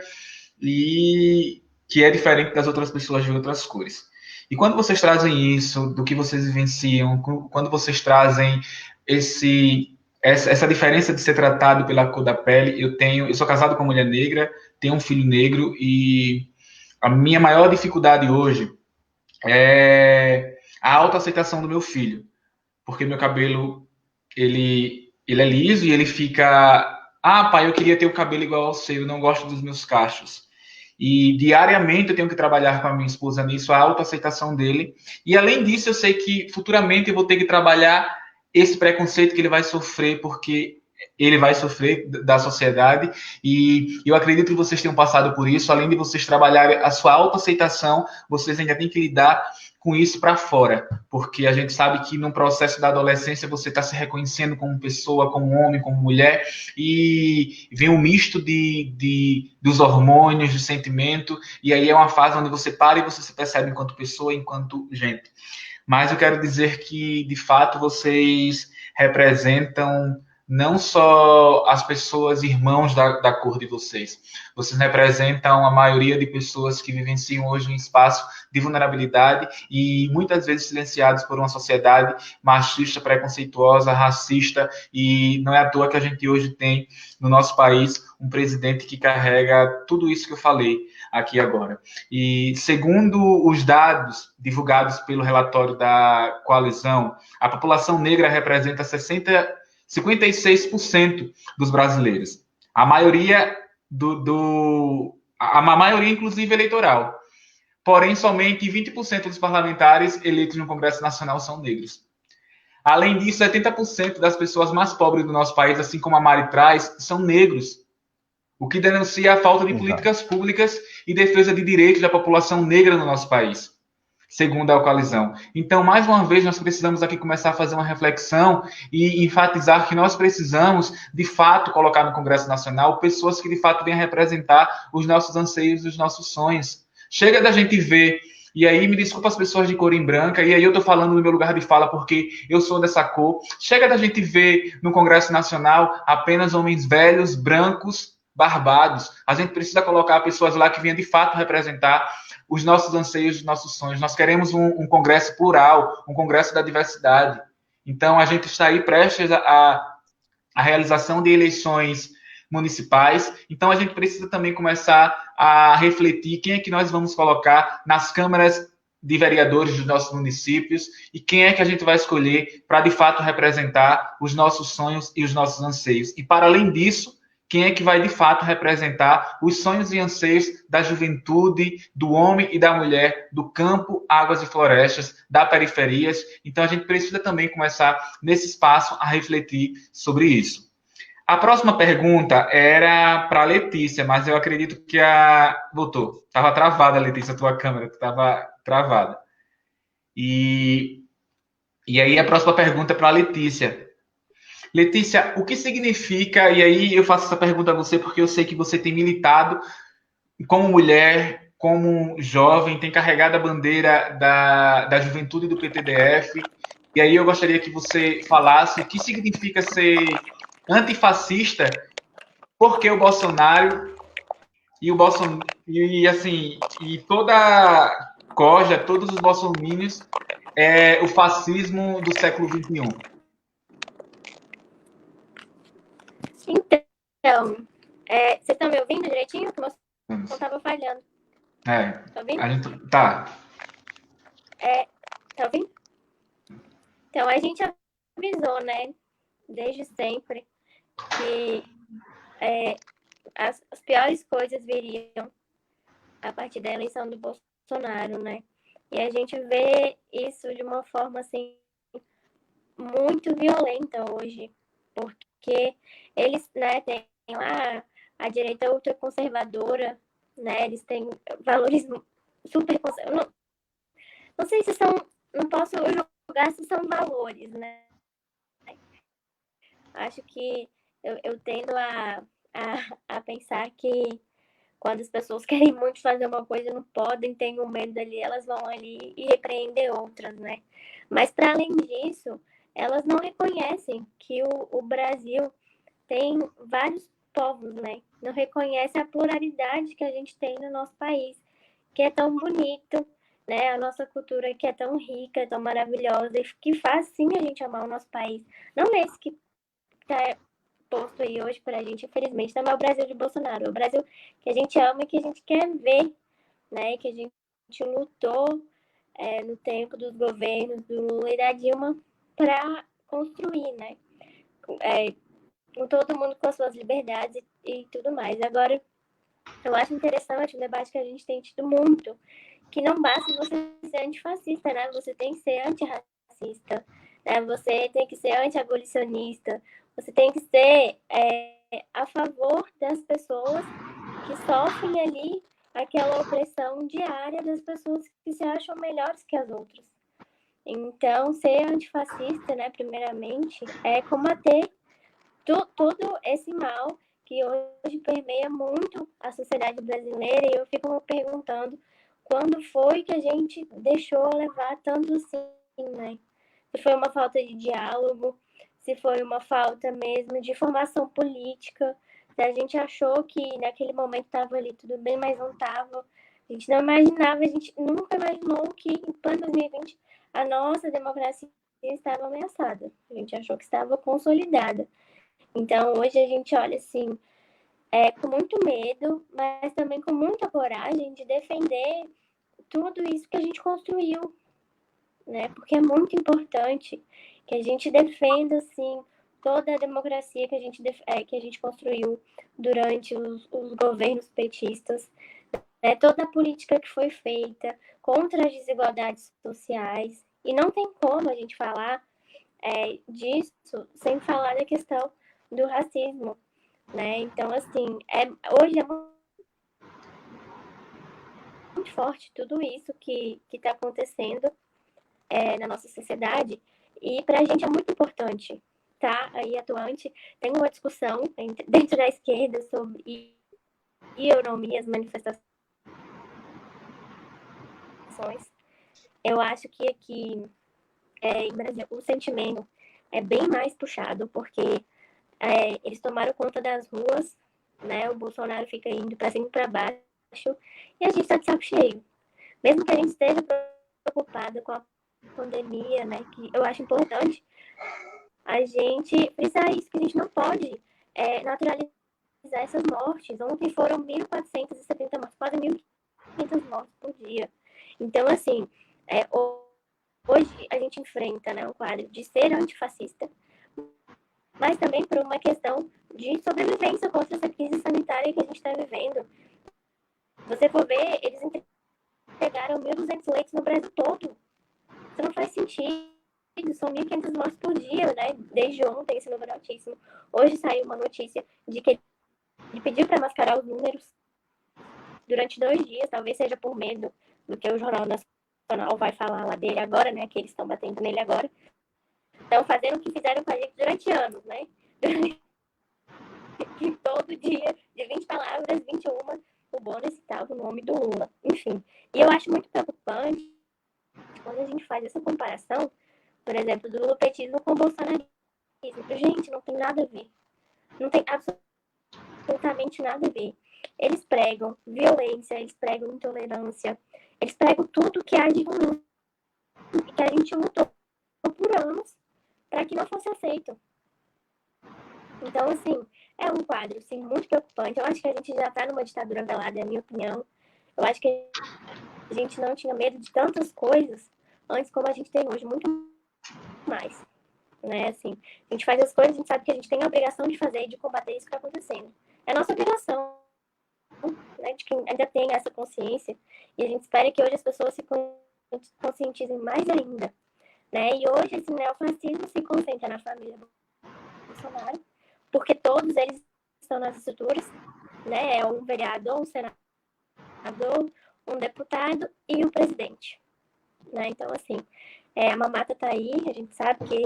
e que é diferente das outras pessoas de outras cores. E quando vocês trazem isso, do que vocês vivenciam, quando vocês trazem essa diferença de ser tratado pela cor da pele, eu sou casado com uma mulher negra, tenho um filho negro, e a minha maior dificuldade hoje é a autoaceitação do meu filho, porque meu cabelo ele é liso e ele fica, pai, eu queria ter o cabelo igual ao seu, eu não gosto dos meus cachos. E diariamente eu tenho que trabalhar com a minha esposa nisso, a autoaceitação dele. E além disso, eu sei que futuramente eu vou ter que trabalhar esse preconceito que ele vai sofrer, porque ele vai sofrer da sociedade. E eu acredito que vocês tenham passado por isso. Além de vocês trabalharem a sua autoaceitação, vocês ainda têm que lidar com isso para fora, porque a gente sabe que no processo da adolescência você está se reconhecendo como pessoa, como homem, como mulher, e vem um misto dos hormônios, do sentimento, e aí é uma fase onde você para e você se percebe enquanto pessoa, enquanto gente. Mas eu quero dizer que, de fato, vocês representam não só as pessoas irmãos da cor de vocês representam a maioria de pessoas que vivenciam hoje um espaço de vulnerabilidade e muitas vezes silenciados por uma sociedade machista, preconceituosa, racista, e não é à toa que a gente hoje tem no nosso país um presidente que carrega tudo isso que eu falei aqui agora. E segundo os dados divulgados pelo relatório da coalizão, a população negra representa 56% dos brasileiros. A maioria a maioria, inclusive, eleitoral. Porém, somente 20% dos parlamentares eleitos no Congresso Nacional são negros. Além disso, 70% das pessoas mais pobres do nosso país, assim como a Mari traz, são negros, o que denuncia a falta de políticas públicas e defesa de direitos da população negra no nosso país. segundo a coalizão. Então, mais uma vez, nós precisamos aqui começar a fazer uma reflexão e enfatizar que nós precisamos, de fato, colocar no Congresso Nacional pessoas que, de fato, venham representar os nossos anseios e os nossos sonhos. Chega da gente ver, e aí me desculpa as pessoas de cor em branca, e aí eu estou falando no meu lugar de fala porque eu sou dessa cor. Chega da gente ver no Congresso Nacional apenas homens velhos, brancos, barbados. A gente precisa colocar pessoas lá que venham, de fato, representar os nossos anseios, os nossos sonhos. Nós queremos um congresso plural, um congresso da diversidade. Então, a gente está aí prestes a realização de eleições municipais. Então, a gente precisa também começar a refletir quem é que nós vamos colocar nas câmaras de vereadores dos nossos municípios e quem é que a gente vai escolher para, de fato, representar os nossos sonhos e os nossos anseios. E, para além disso, quem é que vai, de fato, representar os sonhos e anseios da juventude, do homem e da mulher, do campo, águas e florestas, das periferias. Então, a gente precisa também começar, nesse espaço, a refletir sobre isso. A próxima pergunta era para a Letícia, mas eu acredito que voltou. Estava travada, Letícia, a tua câmera, estava travada. E aí, a próxima pergunta é para a Letícia. Letícia, o que significa, e aí eu faço essa pergunta a você porque eu sei que você tem militado como mulher, como jovem, tem carregado a bandeira da juventude do PTDF, e aí eu gostaria que você falasse o que significa ser antifascista, porque o Bolsonaro e toda Coja, todos os bolsominions, é o fascismo do século XXI.
Então, vocês estão me ouvindo direitinho? Que você não estava falhando. Tá ouvindo?
A gente tá.
Tá ouvindo? Então, a gente avisou, né, desde sempre, que as piores coisas viriam a partir da eleição do Bolsonaro, né? E a gente vê isso de uma forma, assim, muito violenta hoje, porque eles, né, têm lá a direita ultraconservadora, né? Eles têm valores super conservadores. Não sei se são, não posso julgar se são valores, né? Acho que eu tendo a pensar que quando as pessoas querem muito fazer uma coisa e não podem, têm um medo ali, elas vão ali e repreender outras, né? Mas, para além disso, elas não reconhecem que o Brasil tem vários povos, né? Não reconhece a pluralidade que a gente tem no nosso país, que é tão bonito, né? A nossa cultura que é tão rica, tão maravilhosa, e que faz sim a gente amar o nosso país. Não esse que está posto aí hoje para a gente, infelizmente, não é o Brasil de Bolsonaro, é o Brasil que a gente ama e que a gente quer ver, né? Que a gente lutou no tempo dos governos do Lula e da Dilma para construir, né? Com todo mundo com as suas liberdades e tudo mais. Agora, eu acho interessante o debate que a gente tem tido muito, que não basta você ser antifascista, né? Você tem que ser antirracista, né? Você tem que ser anti-abolicionista, você tem que ser a favor das pessoas que sofrem ali aquela opressão diária das pessoas que se acham melhores que as outras. Então, ser antifascista, né, primeiramente, é combater todo esse mal que hoje permeia muito a sociedade brasileira, e eu fico me perguntando quando foi que a gente deixou levar tanto assim, né? Se foi uma falta de diálogo, se foi uma falta mesmo de formação política, se a gente achou que naquele momento estava ali tudo bem, mas não estava. A gente não imaginava, a gente nunca imaginou que em plano 2020 a nossa democracia estava ameaçada. A gente achou que estava consolidada. Então, hoje a gente olha assim, com muito medo, mas também com muita coragem de defender tudo isso que a gente construiu, né? Porque é muito importante que a gente defenda, assim, toda a democracia que a gente construiu durante os governos petistas, né? Toda a política que foi feita contra as desigualdades sociais. E não tem como a gente falar disso sem falar da questão do racismo, né? Então, assim, hoje é muito muito forte tudo isso que está acontecendo na nossa sociedade, e para a gente é muito importante estar aí atuante. Tem uma discussão dentro da esquerda sobre ironia, as manifestações. Eu acho que aqui em Brasília o sentimento é bem mais puxado, porque eles tomaram conta das ruas, né? O Bolsonaro fica indo para cima e para baixo, e a gente está de saco cheio. Mesmo que a gente esteja preocupada com a pandemia, né? Que eu acho importante a gente frisar isso, que a gente não pode naturalizar essas mortes. Ontem foram 1.470 mortes, quase 1.500 mortes por dia. Então, assim, hoje a gente enfrenta, né, um quadro de ser antifascista, mas também por uma questão de sobrevivência contra essa crise sanitária que a gente está vivendo. Se você for ver, eles entregaram 1.200 leitos no Brasil todo. Isso não faz sentido. São 1.500 mortes por dia, né? Desde ontem, esse número é altíssimo. Hoje saiu uma notícia de que ele pediu para mascarar os números durante 2 dias, talvez seja por medo do que o Jornal Nacional vai falar lá dele agora, né? Que eles estão batendo nele agora. Estão fazendo o que fizeram com a gente durante anos, né? Que todo dia, de 20 palavras, 21, o Bonner citava o nome do Lula. Enfim, e eu acho muito preocupante quando a gente faz essa comparação, por exemplo, do lupetismo com o bolsonarismo. Gente, não tem nada a ver. Não tem absolutamente nada a ver. Eles pregam violência, eles pregam intolerância, eles pregam tudo que há de ruim e que a gente lutou por anos para que não fosse aceito. Então, assim, é um quadro assim, muito preocupante. Eu acho que a gente já está numa ditadura velada, é a minha opinião. Eu acho que a gente não tinha medo de tantas coisas antes como a gente tem hoje, muito mais. Né? Assim, a gente faz as coisas, a gente sabe que a gente tem a obrigação de fazer e de combater isso que está acontecendo. É nossa obrigação, né, de quem ainda tem essa consciência, e a gente espera que hoje as pessoas se conscientizem mais ainda. Né? E hoje esse neofascismo se concentra na família Bolsonaro, porque todos eles estão nas estruturas, né? É um vereador, um senador, um deputado e o presidente. Né? Então, assim, a mamata tá aí, a gente sabe que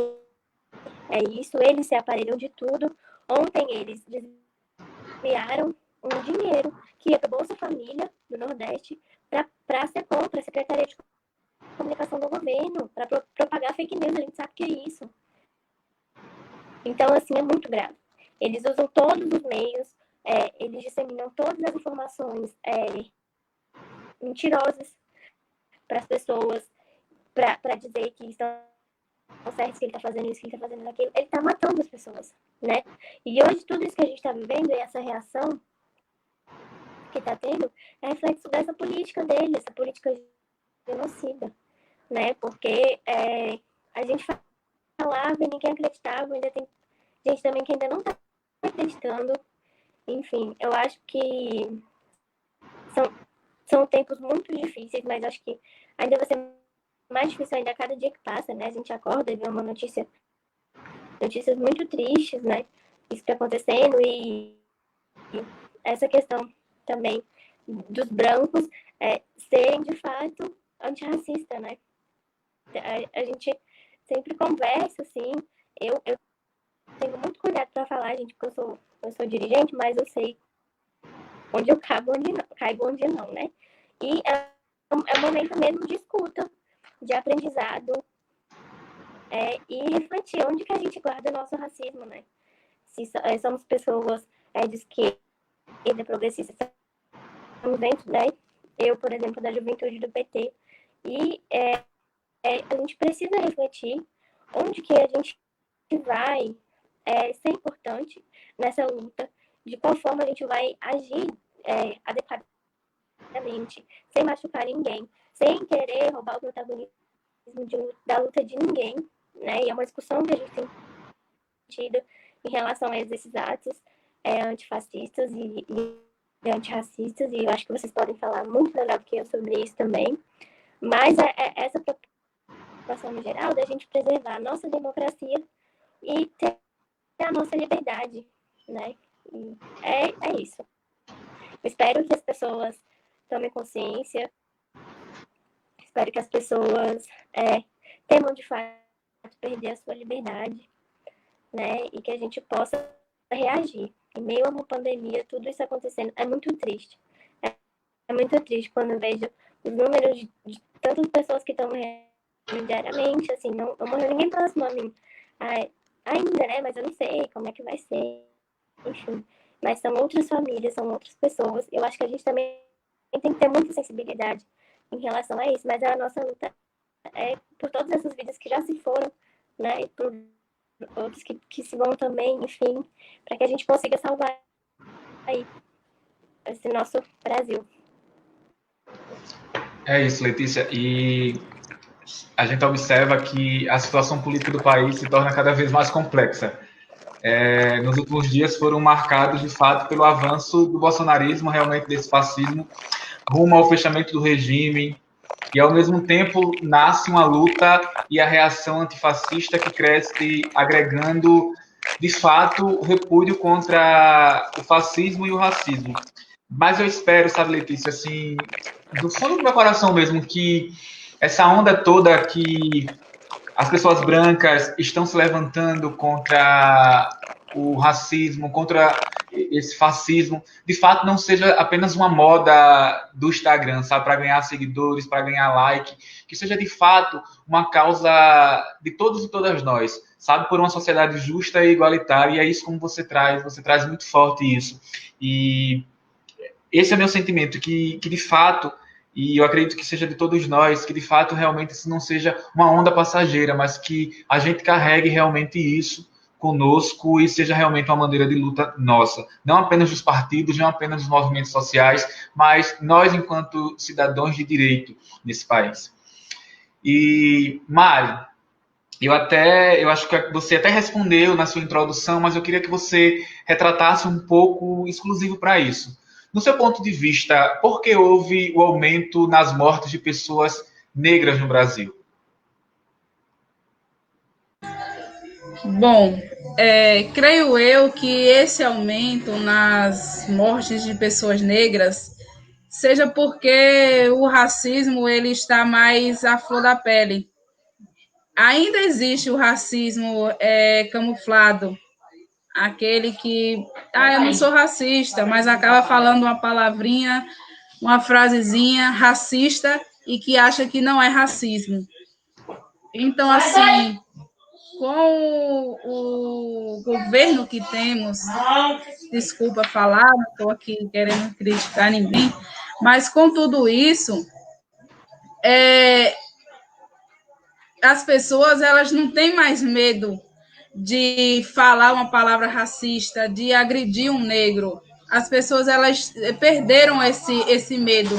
é isso, eles se aparelham de tudo. Ontem eles desviaram um dinheiro que ia para Bolsa Família do Nordeste para ser contra a Secretaria de Comunicação do Governo, para propagar fake news, a gente sabe que é isso. Então, assim, é muito grave. Eles usam todos os meios, eles disseminam todas as informações mentirosas para as pessoas, para dizer que estão certos, que ele está fazendo isso, que ele está fazendo aquilo. Ele está matando as pessoas, né? E hoje, tudo isso que a gente está vivendo, e essa reação que está tendo, é reflexo dessa política dele, essa política genocida, né? Porque a gente falava e ninguém acreditava, ainda tem gente também que ainda não está acreditando. Enfim, eu acho que são tempos muito difíceis, mas acho que ainda vai ser mais difícil ainda a cada dia que passa, né? A gente acorda e vê uma notícias muito tristes, né? Isso que está acontecendo, e essa questão também dos brancos serem de fato antirracista, né? A gente sempre conversa, assim, eu tenho muito cuidado para falar, gente, porque eu sou dirigente, mas eu sei onde eu caibo, onde não, né? E é um momento mesmo de escuta, de aprendizado, e refletir onde que a gente guarda o nosso racismo, né? Se somos pessoas de esquerda progressista, estamos dentro, né? Eu, por exemplo, da juventude do PT, e a gente precisa refletir onde que a gente vai ser importante nessa luta, de qual forma a gente vai agir adequadamente, sem machucar ninguém, sem querer roubar o protagonismo da luta de ninguém, né? E é uma discussão que a gente tem tido em relação a esses atos antifascistas e antirracistas, e eu acho que vocês podem falar muito melhor do que eu sobre isso também, mas essa preocupação no geral da gente preservar a nossa democracia e ter a nossa liberdade, né? E é isso. Eu espero que as pessoas tomem consciência, espero que as pessoas temam de fato perder a sua liberdade, né? E que a gente possa reagir. Em meio a uma pandemia, tudo isso acontecendo é muito triste. É muito triste quando eu vejo os números de tantas pessoas que estão morrendo diariamente, assim, não morreu ninguém próximo a mim ainda, né? Mas eu não sei como é que vai ser, enfim. Mas são outras famílias, são outras pessoas. Eu acho que a gente também tem que ter muita sensibilidade em relação a isso, mas a nossa luta é por todas essas vidas que já se foram, né? E por outros que se vão também, enfim, para que a gente consiga salvar aí esse nosso Brasil.
É isso, Letícia. E a gente observa que a situação política do país se torna cada vez mais complexa. Nos últimos dias foram marcados, de fato, pelo avanço do bolsonarismo, realmente desse fascismo, rumo ao fechamento do regime, e, ao mesmo tempo, nasce uma luta e a reação antifascista que cresce, agregando, de fato, o repúdio contra o fascismo e o racismo. Mas eu espero, sabe, Letícia, assim, do fundo do meu coração mesmo, que essa onda toda que as pessoas brancas estão se levantando contra o racismo, contra esse fascismo, de fato não seja apenas uma moda do Instagram, sabe, para ganhar seguidores, para ganhar like, que seja de fato uma causa de todos e todas nós, sabe, por uma sociedade justa e igualitária, e é isso como você traz muito forte isso. E esse é meu sentimento, que de fato, e eu acredito que seja de todos nós, que de fato realmente isso não seja uma onda passageira, mas que a gente carregue realmente isso conosco e seja realmente uma maneira de luta nossa. Não apenas dos partidos, não apenas dos movimentos sociais, mas nós enquanto cidadãos de direito nesse país. E, Mari, eu acho que você até respondeu na sua introdução, mas eu queria que você retratasse um pouco exclusivo para isso. No seu ponto de vista, por que houve o aumento nas mortes de pessoas negras no Brasil?
Bom, creio eu que esse aumento nas mortes de pessoas negras seja porque o racismo ele está mais à flor da pele. Ainda existe o racismo camuflado, aquele que, eu não sou racista, mas acaba falando uma palavrinha, uma frasezinha racista e que acha que não é racismo. Então, assim, com o governo que temos, desculpa falar, não estou aqui querendo criticar ninguém, mas com tudo isso, as pessoas elas não têm mais medo de falar uma palavra racista, de agredir um negro. As pessoas elas perderam esse medo,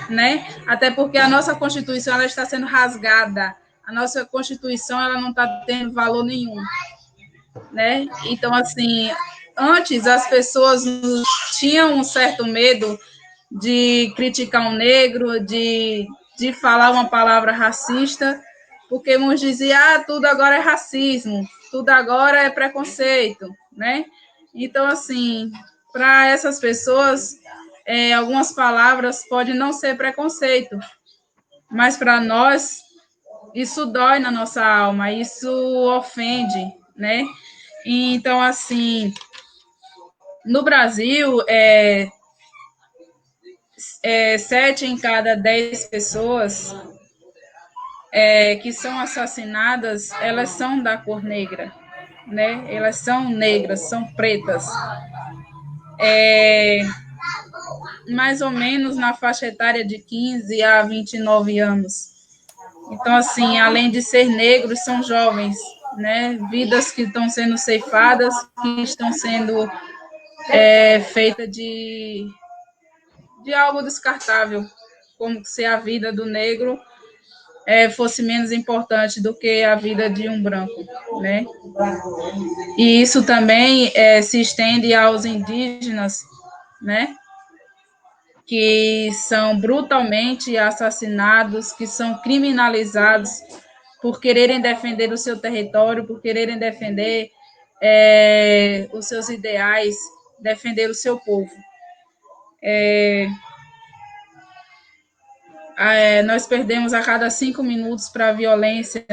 né? Até porque a nossa Constituição ela está sendo rasgada. A nossa Constituição ela não está tendo valor nenhum, né? Então assim, antes as pessoas tinham um certo medo de criticar um negro, de falar uma palavra racista, porque uns diziam, tudo agora é racismo, tudo agora é preconceito, né? Então, assim, para essas pessoas, algumas palavras podem não ser preconceito, mas para nós, isso dói na nossa alma, isso ofende, né? Então, assim, no Brasil, 7 em cada 10 pessoas que são assassinadas, elas são da cor negra, né? Elas são negras, são pretas. Mais ou menos na faixa etária de 15 a 29 anos. Então, assim, além de ser negros, são jovens, né? Vidas que estão sendo ceifadas, que estão sendo feitas de algo descartável, como se a vida do negro fosse menos importante do que a vida de um branco, né? E isso também se estende aos indígenas, né? Que são brutalmente assassinados, que são criminalizados por quererem defender o seu território, por quererem defender os seus ideais, defender o seu povo. nós perdemos a cada 5 minutos para a violência,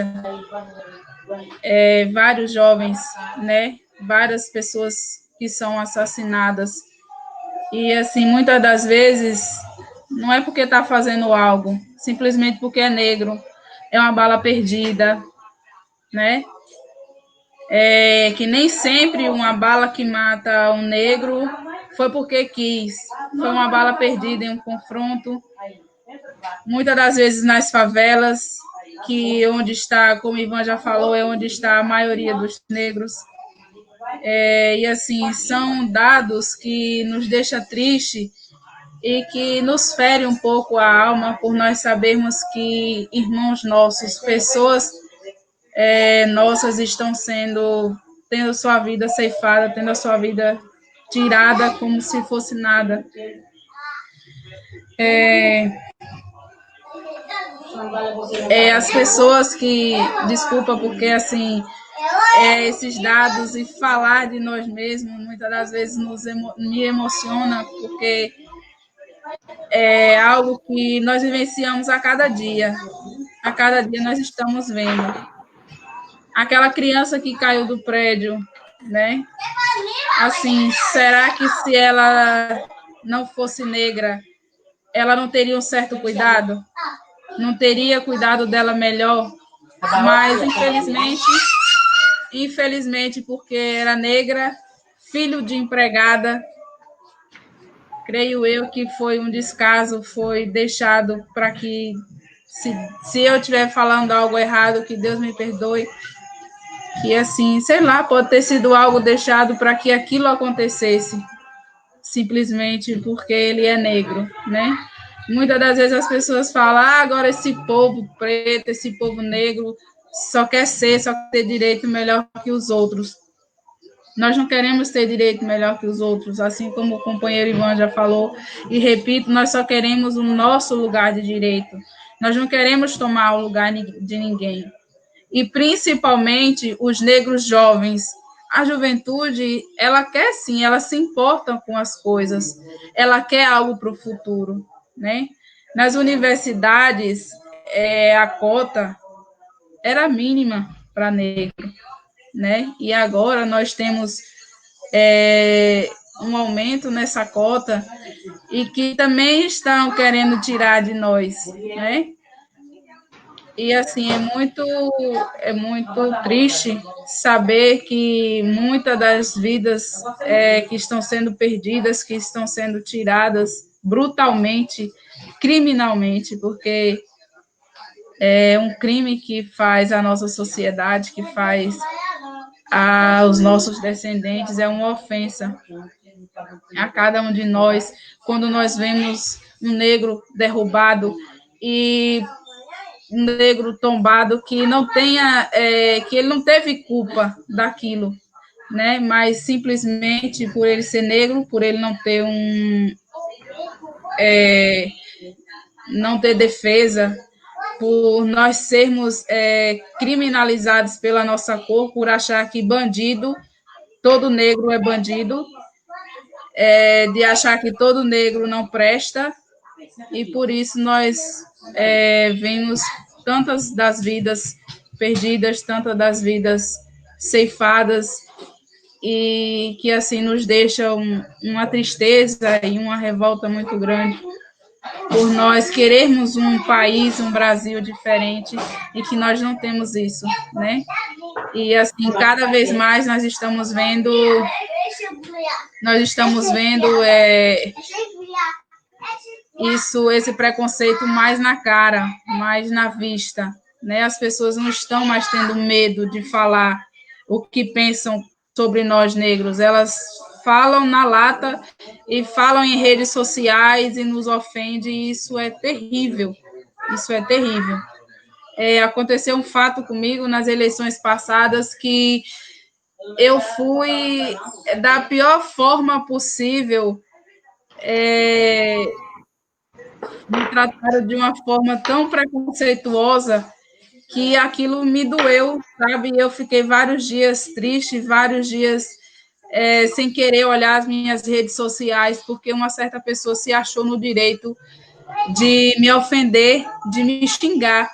vários jovens, né? Várias pessoas que são assassinadas. E, assim, muitas das vezes, não é porque está fazendo algo, simplesmente porque é negro, é uma bala perdida, né? Que nem sempre uma bala que mata um negro foi porque quis, foi uma bala perdida em um confronto. Muitas das vezes nas favelas, que onde está, como o Ivan já falou, é onde está a maioria dos negros. E assim, são dados que nos deixam triste e que nos fere um pouco a alma por nós sabermos que irmãos nossos, pessoas nossas estão tendo sua vida ceifada, tendo a sua vida tirada como se fosse nada. As pessoas que, desculpa, porque assim, esses dados e falar de nós mesmos, muitas das vezes me emociona, porque é algo que nós vivenciamos a cada dia. A cada dia nós estamos vendo. Aquela criança que caiu do prédio, né? Assim, será que se ela não fosse negra, ela não teria um certo cuidado? Não teria cuidado dela melhor? Mas, infelizmente, porque era negra, filho de empregada, creio eu que foi um descaso, foi deixado para que, se eu estiver falando algo errado, que Deus me perdoe, que assim, sei lá, pode ter sido algo deixado para que aquilo acontecesse, simplesmente porque ele é negro, né? Muitas das vezes as pessoas falam, agora esse povo preto, esse povo negro só quer ter direito melhor que os outros. Nós não queremos ter direito melhor que os outros, assim como o companheiro Ivan já falou, e repito, nós só queremos o nosso lugar de direito. Nós não queremos tomar o lugar de ninguém. E principalmente os negros jovens. A juventude, ela quer sim, ela se importa com as coisas, ela quer algo para o futuro, né? Nas universidades, a cota era mínima para negro, né? E agora nós temos um aumento nessa cota e que também estão querendo tirar de nós, né? E, assim, é muito triste saber que muitas das vidas que estão sendo perdidas, que estão sendo tiradas brutalmente, criminalmente, porque é um crime que faz a nossa sociedade, que faz aos nossos descendentes, é uma ofensa a cada um de nós, quando nós vemos um negro derrubado e um negro tombado que não tenha, que ele não teve culpa daquilo, né? Mas simplesmente por ele ser negro, por ele não ter não ter defesa, por nós sermos criminalizados pela nossa cor, por achar que bandido, todo negro é bandido, de achar que todo negro não presta, e por isso nós vemos tantas das vidas perdidas, tantas das vidas ceifadas, e que assim nos deixa uma tristeza e uma revolta muito grande por nós querermos um país, um Brasil diferente, e que nós não temos isso, né? E assim, cada vez mais nós estamos vendo esse preconceito mais na cara, mais na vista, né? As pessoas não estão mais tendo medo de falar o que pensam sobre nós negros, elas falam na lata e falam em redes sociais e nos ofendem, e isso é terrível, isso é terrível. Aconteceu um fato comigo nas eleições passadas que eu fui da pior forma possível, me trataram de uma forma tão preconceituosa que aquilo me doeu, sabe? Eu fiquei vários dias triste, vários dias sem querer olhar as minhas redes sociais, porque uma certa pessoa se achou no direito de me ofender, de me xingar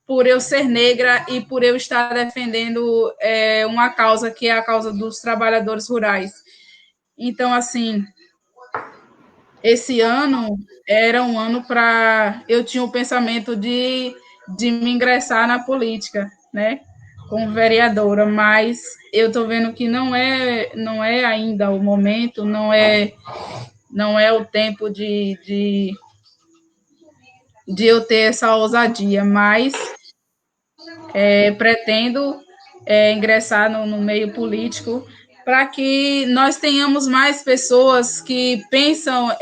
por eu ser negra e por eu estar defendendo uma causa que é a causa dos trabalhadores rurais. Então, assim, esse ano era um ano para... Eu tinha o pensamento de me ingressar na política, né, como vereadora, mas eu estou vendo que não é ainda o momento, não é o tempo de eu ter essa ousadia, mas pretendo ingressar no meio político para que nós tenhamos mais pessoas que pensam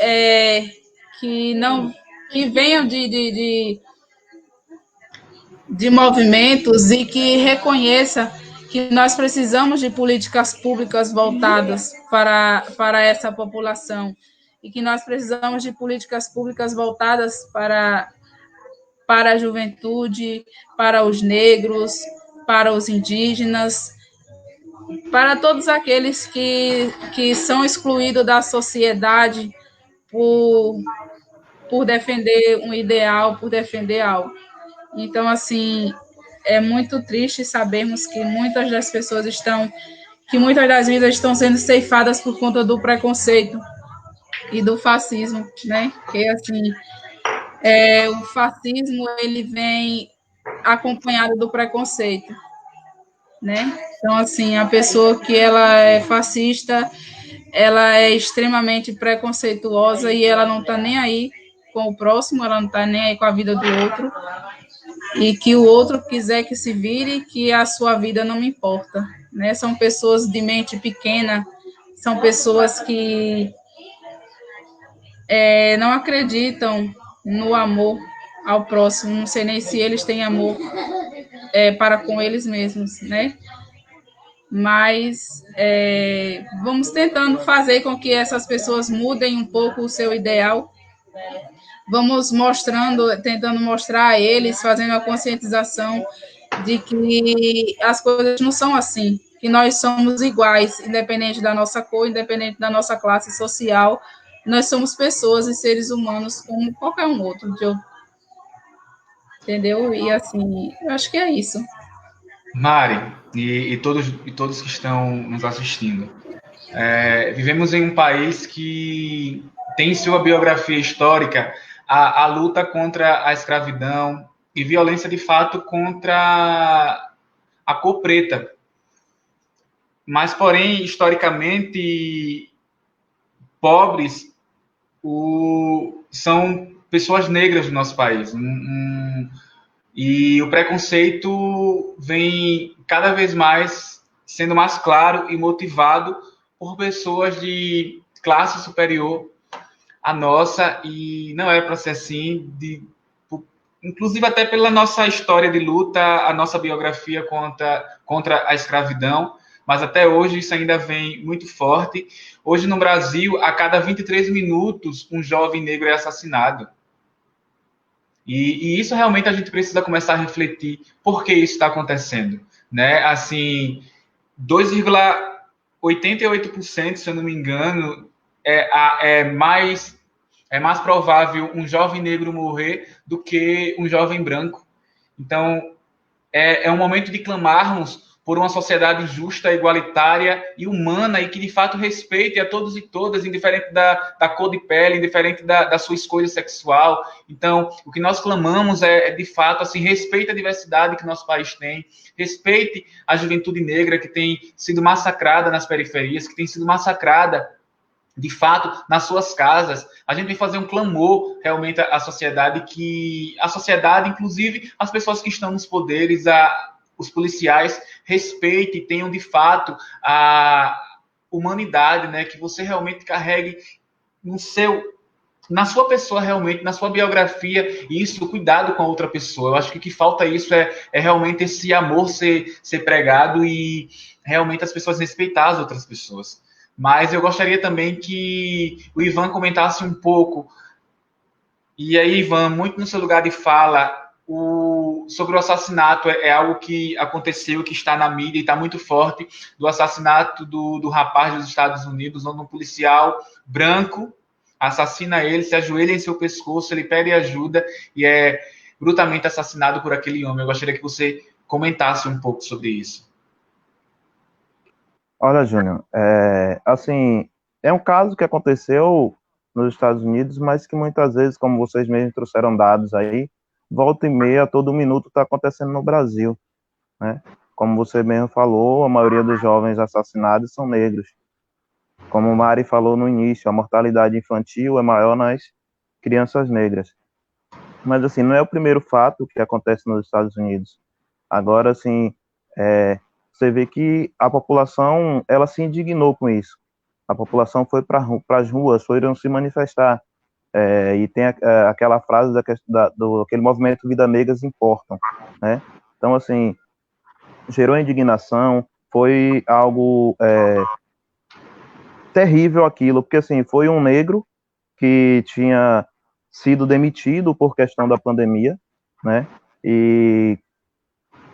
que não que venham de movimentos e que reconheça que nós precisamos de políticas públicas voltadas para essa população e que nós precisamos de políticas públicas voltadas para a juventude, para os negros, para os indígenas, para todos aqueles que são excluídos da sociedade por defender um ideal, por defender algo. Então, assim, é muito triste sabermos que muitas das pessoas que muitas das vidas estão sendo ceifadas por conta do preconceito e do fascismo, né? Que, assim, o fascismo, ele vem acompanhado do preconceito, né? Então, assim, a pessoa que ela é fascista, ela é extremamente preconceituosa e ela não está nem aí com o próximo, ela não está nem aí com a vida do outro, e que o outro quiser que se vire, que a sua vida não me importa, né? São pessoas de mente pequena, são pessoas que não acreditam no amor ao próximo, não sei nem se eles têm amor para com eles mesmos, né? Mas vamos tentando fazer com que essas pessoas mudem um pouco o seu ideal, vamos tentando mostrar a eles, fazendo a conscientização de que as coisas não são assim, que nós somos iguais, independente da nossa cor, independente da nossa classe social, nós somos pessoas e seres humanos como qualquer um outro, entendeu? E assim, eu acho que é isso.
Mari, e todos que estão nos assistindo, vivemos em um país que tem em sua biografia histórica a luta contra a escravidão e violência de fato contra a cor preta. Mas, porém, historicamente, pobres são pessoas negras do nosso país. E o preconceito vem cada vez mais sendo mais claro e motivado por pessoas de classe superior à nossa, e não era para ser assim, inclusive até pela nossa história de luta, a nossa biografia contra a escravidão, mas até hoje isso ainda vem muito forte. Hoje no Brasil, a cada 23 minutos, um jovem negro é assassinado. E isso realmente a gente precisa começar a refletir por que isso está acontecendo, né? Assim, 2,88%, se eu não me engano, é mais provável um jovem negro morrer do que um jovem branco. Então, é um momento de clamarmos por uma sociedade justa, igualitária e humana, e que de fato respeite a todos e todas, indiferente da cor de pele, indiferente da sua escolha sexual. Então, o que nós clamamos de fato, assim, respeite a diversidade que nosso país tem, respeite a juventude negra que tem sido massacrada nas periferias, que tem sido massacrada de fato, nas suas casas. A gente tem que fazer um clamor realmente à sociedade, inclusive as pessoas que estão nos poderes, os policiais, respeitem e tenham de fato a humanidade, né? Que você realmente carregue na sua pessoa, realmente, na sua biografia, isso, o cuidado com a outra pessoa. Eu acho que o que falta isso é realmente esse amor ser pregado e realmente as pessoas respeitar as outras pessoas. Mas eu gostaria também que o Ivan comentasse um pouco. E aí, Ivan, muito no seu lugar de fala, sobre o assassinato, é algo que aconteceu, que está na mídia e está muito forte, do assassinato do rapaz dos Estados Unidos, onde um policial branco assassina ele, se ajoelha em seu pescoço, ele pede ajuda e é brutalmente assassinado por aquele homem. Eu gostaria que você comentasse um pouco sobre isso.
Olha, Júnior, assim, é um caso que aconteceu nos Estados Unidos, mas que muitas vezes, como vocês mesmos trouxeram dados aí, volta e meia, todo minuto está acontecendo no Brasil, né? Como você mesmo falou, a maioria dos jovens assassinados são negros. Como o Mari falou no início, a mortalidade infantil é maior nas crianças negras. Mas, assim, não é o primeiro fato que acontece nos Estados Unidos. Agora, assim, você vê que a população, ela se indignou com isso. A população foi para as ruas, foram se manifestar. E tem aquela frase aquele movimento Vida Negras Importam, né? Então, assim, gerou indignação, foi algo terrível aquilo, porque, assim, foi um negro que tinha sido demitido por questão da pandemia, né? E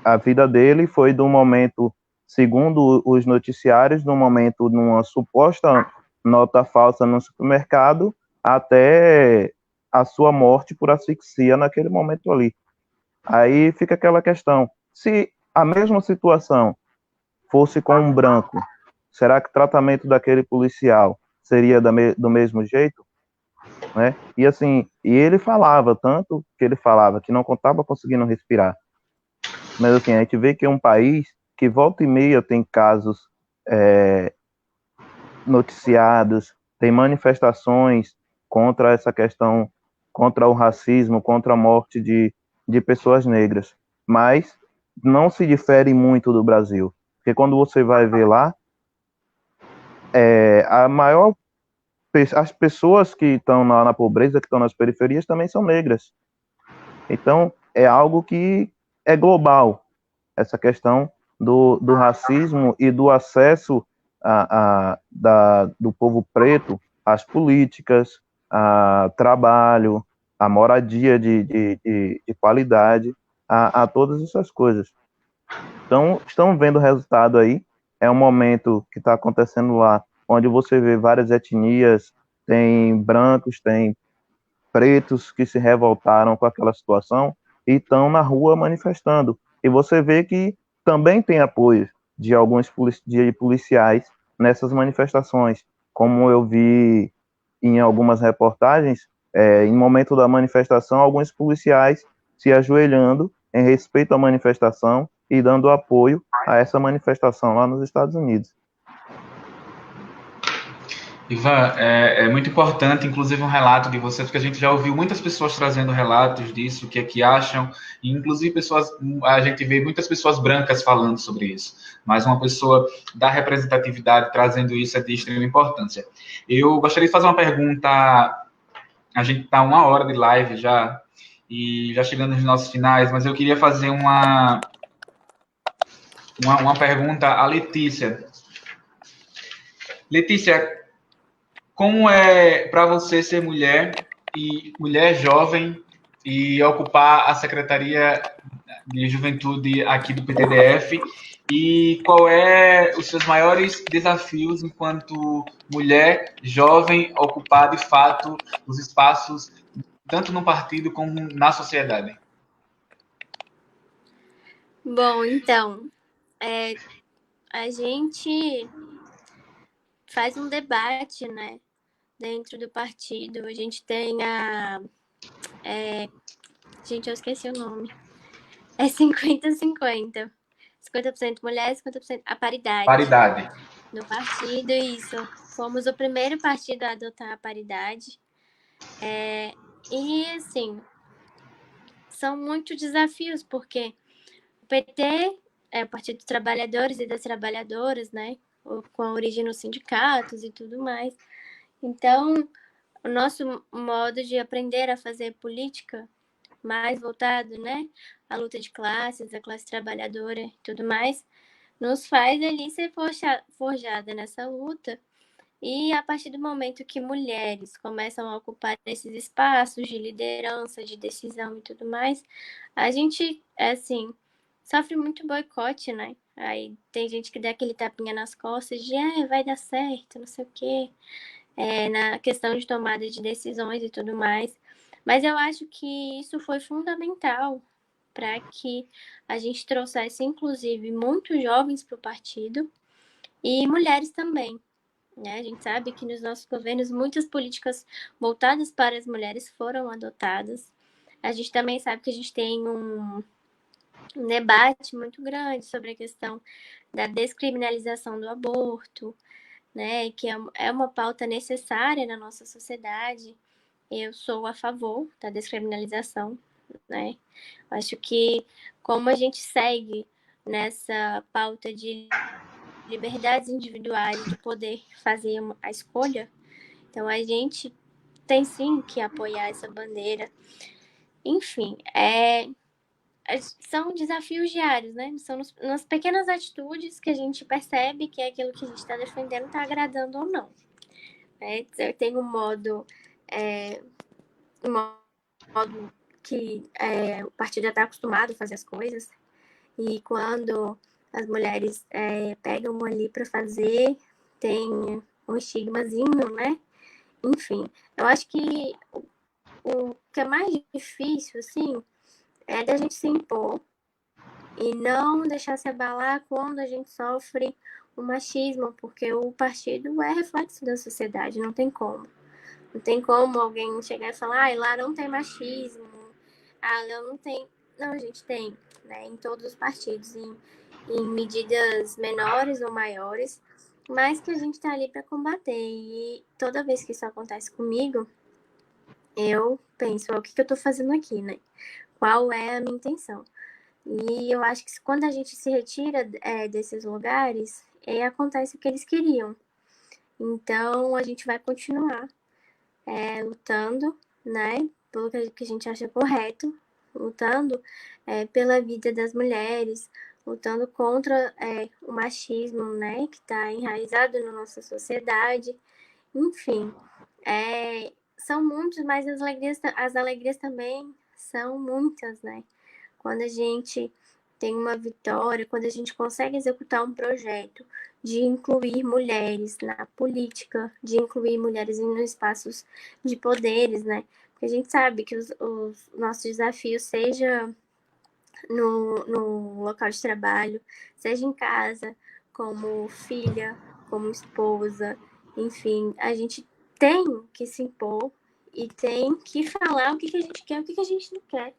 a vida dele foi de um momento, segundo os noticiários, de um momento numa suposta nota falsa no supermercado, até a sua morte por asfixia naquele momento ali. Aí fica aquela questão: se a mesma situação fosse com um branco, será que o tratamento daquele policial seria do mesmo jeito? Né? E assim, e ele falava, tanto que ele falava que não estava conseguindo respirar. Mas assim, a gente vê que é um país que volta e meia tem casos noticiados, tem manifestações contra essa questão, contra o racismo, contra a morte de pessoas negras. Mas não se difere muito do Brasil. Porque quando você vai ver lá, a maior as pessoas que estão na pobreza, que estão nas periferias, também são negras. Então, é algo que é global, essa questão do racismo e do acesso do povo preto às políticas, a trabalho, a moradia de qualidade, a todas essas coisas. Então, estão vendo o resultado aí, é um momento que está acontecendo lá, onde você vê várias etnias, tem brancos, tem pretos que se revoltaram com aquela situação e estão na rua manifestando. E você vê que também tem apoio de alguns policiais nessas manifestações, como eu vi em algumas reportagens, em momento da manifestação, alguns policiais se ajoelhando em respeito à manifestação e dando apoio a essa manifestação lá nos Estados Unidos.
Ivan, é muito importante, inclusive, um relato de você, porque a gente já ouviu muitas pessoas trazendo relatos disso, o que é que acham, e inclusive a gente vê muitas pessoas brancas falando sobre isso, mas uma pessoa da representatividade trazendo isso é de extrema importância. Eu gostaria de fazer uma pergunta, a gente está 1 hora de live já, e já chegando nos nossos finais, mas eu queria fazer uma pergunta à Letícia. Letícia, como é para você ser mulher e mulher jovem e ocupar a Secretaria de Juventude aqui do PTDF? E qual é os seus maiores desafios enquanto mulher jovem ocupar de fato os espaços tanto no partido como na sociedade?
Bom, então, a gente faz um debate, né, dentro do partido. A gente tem gente, eu esqueci o nome. É 50-50. 50% mulher, 50% a paridade.
Paridade.
No partido, isso. Fomos o primeiro partido a adotar a paridade. E, assim, são muitos desafios, porque o PT é o Partido dos Trabalhadores e das Trabalhadoras, né? Com a origem nos sindicatos e tudo mais. Então, o nosso modo de aprender a fazer política mais voltado, né, à luta de classes, à classe trabalhadora e tudo mais, nos faz ali ser forjada nessa luta. E a partir do momento que mulheres começam a ocupar esses espaços de liderança, de decisão e tudo mais, a gente, assim, sofre muito boicote, né? Aí tem gente que dá aquele tapinha nas costas de, vai dar certo, não sei o quê. na questão de tomada de decisões e tudo mais. Mas eu acho que isso foi fundamental para que a gente trouxesse, inclusive, muitos jovens para o partido e mulheres também. Né? A gente sabe que nos nossos governos muitas políticas voltadas para as mulheres foram adotadas. A gente também sabe que a gente tem um debate muito grande sobre a questão da descriminalização do aborto, né? Que é uma pauta necessária na nossa sociedade. Eu sou a favor da descriminalização, né? Acho que como a gente segue nessa pauta de liberdades individuais, de poder fazer a escolha, então a gente tem sim que apoiar essa bandeira. Enfim, são desafios diários, né? São nas pequenas atitudes que a gente percebe que aquilo que a gente está defendendo está agradando ou não. Né? Tem um modo que o partido já está acostumado a fazer as coisas, e quando as mulheres pegam ali para fazer, tem um estigmazinho, né? Enfim, eu acho que o que é mais difícil, assim, é da gente se impor e não deixar se abalar quando a gente sofre o machismo, porque o partido é reflexo da sociedade, não tem como. Não tem como alguém chegar e falar, lá não tem machismo, lá não tem. Não, a gente tem, né, em todos os partidos, em medidas menores ou maiores, mas que a gente está ali para combater. E toda vez que isso acontece comigo, eu penso, o que eu estou fazendo aqui, né? Qual é a minha intenção? E eu acho que quando a gente se retira desses lugares, acontece o que eles queriam. Então, a gente vai continuar lutando, né, pelo que a gente acha correto, lutando pela vida das mulheres, lutando contra o machismo, né, que está enraizado na nossa sociedade. Enfim, são muitos, mas as alegrias também são muitas, né? Quando a gente tem uma vitória, quando a gente consegue executar um projeto de incluir mulheres na política, de incluir mulheres em espaços de poderes, né? Porque a gente sabe que os nossos desafios, seja no local de trabalho, seja em casa, como filha, como esposa, enfim, a gente tem que se impor e tem que falar o que a gente quer, o que a gente não quer.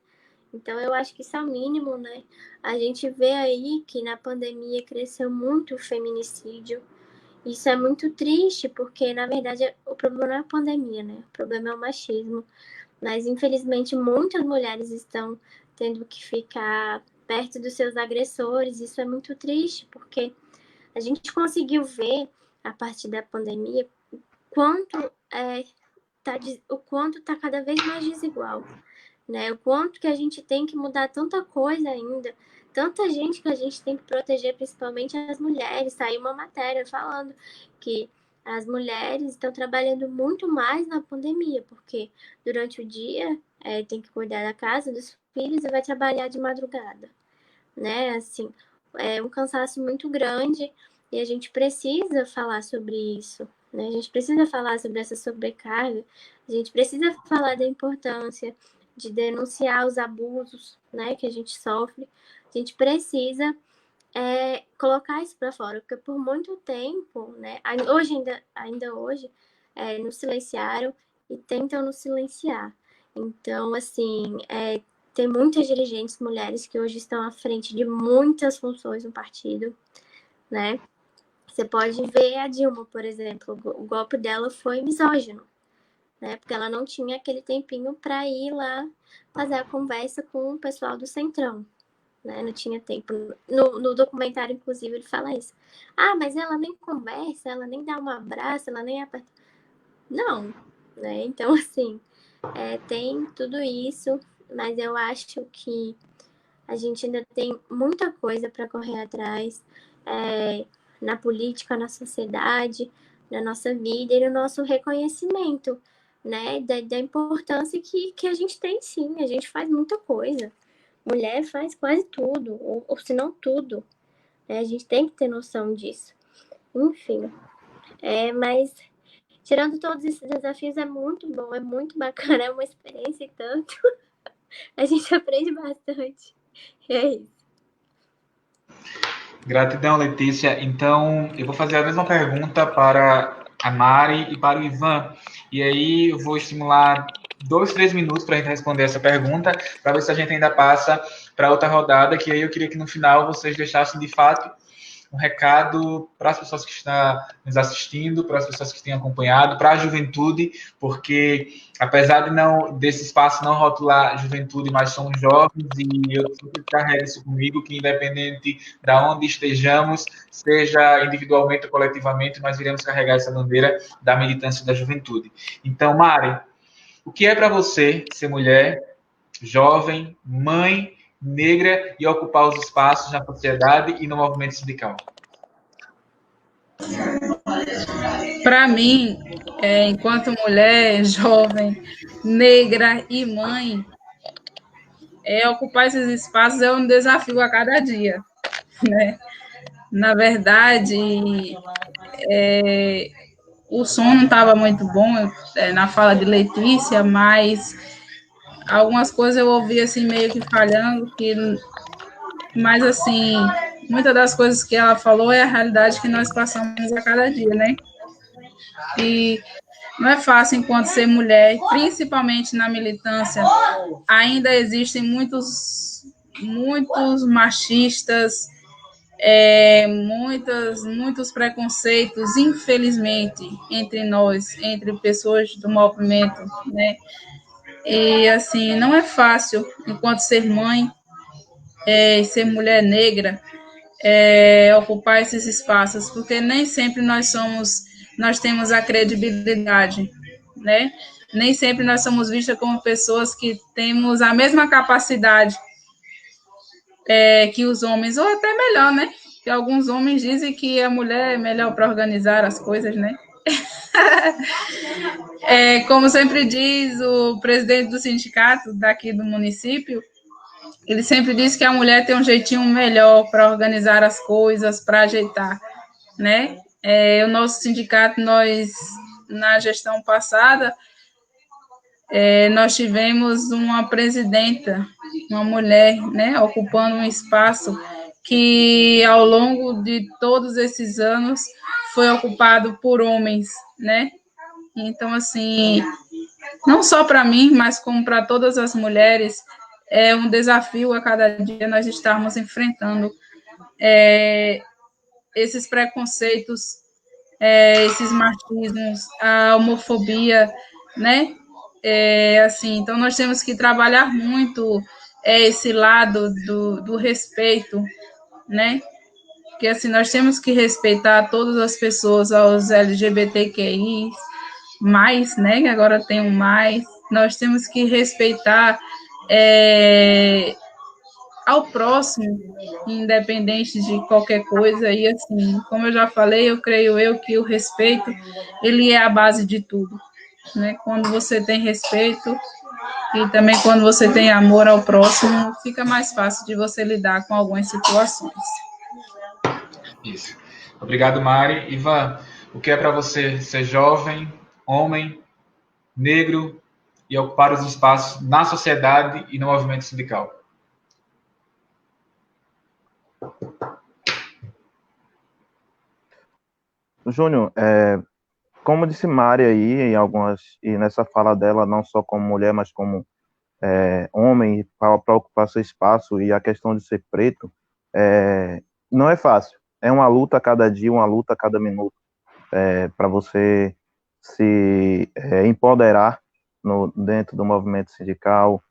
Então, eu acho que isso é o mínimo, né? A gente vê aí que na pandemia cresceu muito o feminicídio. Isso é muito triste, porque, na verdade, o problema não é a pandemia, né? O problema é o machismo. Mas, infelizmente, muitas mulheres estão tendo que ficar perto dos seus agressores. Isso é muito triste, porque a gente conseguiu ver, a partir da pandemia, o quanto está cada vez mais desigual. Né? O quanto que a gente tem que mudar tanta coisa ainda, tanta gente que a gente tem que proteger, principalmente as mulheres. Saiu uma matéria falando que as mulheres estão trabalhando muito mais na pandemia, porque durante o dia tem que cuidar da casa, dos filhos e vai trabalhar de madrugada, né? Assim, é um cansaço muito grande e a gente precisa falar sobre isso, né? A gente precisa falar sobre essa sobrecarga, a gente precisa falar da importância de denunciar os abusos, né, que a gente sofre. A gente precisa colocar isso para fora, porque por muito tempo, né, hoje ainda hoje, nos silenciaram e tentam nos silenciar. Então, assim, tem muitas dirigentes mulheres que hoje estão à frente de muitas funções no partido, né? Você pode ver a Dilma, por exemplo, o golpe dela foi misógino, né? Porque ela não tinha aquele tempinho para ir lá fazer a conversa com o pessoal do Centrão, né? Não tinha tempo. No documentário, inclusive, ele fala isso. Mas ela nem conversa, ela nem dá um abraço, ela nem aperta. Não, né? Então, assim, tem tudo isso, mas eu acho que a gente ainda tem muita coisa para correr atrás na política, na sociedade, na nossa vida e no nosso reconhecimento, né? Da importância que a gente tem, sim. A gente faz muita coisa. Mulher faz quase tudo, ou se não tudo. Né? A gente tem que ter noção disso. Enfim, mas tirando todos esses desafios, é muito bom, é muito bacana, é uma experiência e tanto. A gente aprende bastante. E é isso.
Gratidão, Letícia. Então, eu vou fazer a mesma pergunta para a Mari e para o Ivan. E aí, eu vou estimular 2, 3 minutos para a gente responder essa pergunta, para ver se a gente ainda passa para outra rodada, que aí eu queria que no final vocês deixassem, de fato, um recado para as pessoas que estão nos assistindo, para as pessoas que têm acompanhado, para a juventude, porque apesar de não desse espaço não rotular juventude, mas somos jovens e eu sempre carrego isso comigo, que independente de onde estejamos, seja individualmente ou coletivamente, nós iremos carregar essa bandeira da militância da juventude. Então, Mari, o que é para você ser mulher, jovem, mãe, negra e ocupar os espaços na sociedade e no movimento sindical?
Para mim, enquanto mulher, jovem, negra e mãe, ocupar esses espaços é um desafio a cada dia, né? Na verdade, o som não estava muito bom na fala de Letícia, mas algumas coisas eu ouvi assim meio que falhando, mas assim, muitas das coisas que ela falou é a realidade que nós passamos a cada dia, né? E não é fácil enquanto ser mulher, principalmente na militância, ainda existem muitos machistas, muitos preconceitos, infelizmente, entre nós, entre pessoas do movimento, né? E, assim, não é fácil, enquanto ser mãe, ser mulher negra, ocupar esses espaços, porque nem sempre nós temos a credibilidade, né? Nem sempre nós somos vistas como pessoas que temos a mesma capacidade que os homens, ou até melhor, né? Que alguns homens dizem que a mulher é melhor para organizar as coisas, né? Como sempre diz o presidente do sindicato daqui do município, ele sempre diz que a mulher tem um jeitinho melhor para organizar as coisas, para ajeitar, né? O nosso sindicato, na gestão passada, nós tivemos uma presidenta, uma mulher, né, ocupando um espaço que, ao longo de todos esses anos, foi ocupado por homens, né? Então, assim, não só para mim, mas como para todas as mulheres, é um desafio a cada dia nós estarmos enfrentando esses preconceitos, esses machismos, a homofobia, né? Assim, então nós temos que trabalhar muito esse lado do respeito, né? Porque assim, nós temos que respeitar todas as pessoas, aos LGBTQI, né? Que agora tem um mais. Nós temos que respeitar ao próximo, independente de qualquer coisa. E assim, como eu já falei, eu creio que o respeito, ele é a base de tudo, né? Quando você tem respeito e também quando você tem amor ao próximo, fica mais fácil de você lidar com algumas situações.
Isso. Obrigado, Mari. Ivan, o que é para você ser jovem, homem, negro e ocupar os espaços na sociedade e no movimento sindical?
Júnior, como disse Mari aí, e nessa fala dela, não só como mulher, mas como homem, para ocupar seu espaço, e a questão de ser preto, não é fácil. É uma luta a cada dia, uma luta a cada minuto, para você se empoderar dentro do movimento sindical,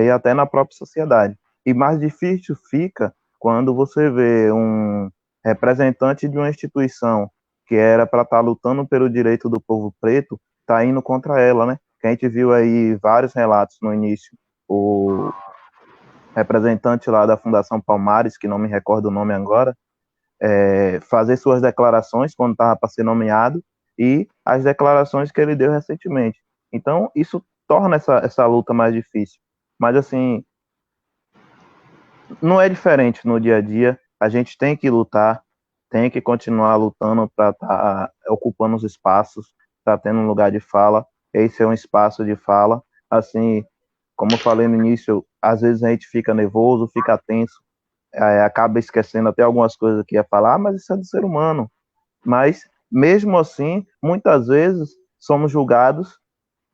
e até na própria sociedade. E mais difícil fica quando você vê um representante de uma instituição que era para estar lutando pelo direito do povo preto, tá indo contra ela, né? Que a gente viu aí vários relatos no início, o representante lá da Fundação Palmares, que não me recordo o nome agora, fazer suas declarações quando estava para ser nomeado, e as declarações que ele deu recentemente. Então, isso torna essa luta mais difícil. Mas, assim, não é diferente no dia a dia. A gente tem que lutar, tem que continuar lutando para estar ocupando os espaços. está tendo um lugar de fala, esse é um espaço de fala. Assim, como eu falei no início, às vezes a gente fica nervoso, fica tenso, acaba esquecendo até algumas coisas que ia falar, mas isso é do ser humano. Mas, mesmo assim, muitas vezes somos julgados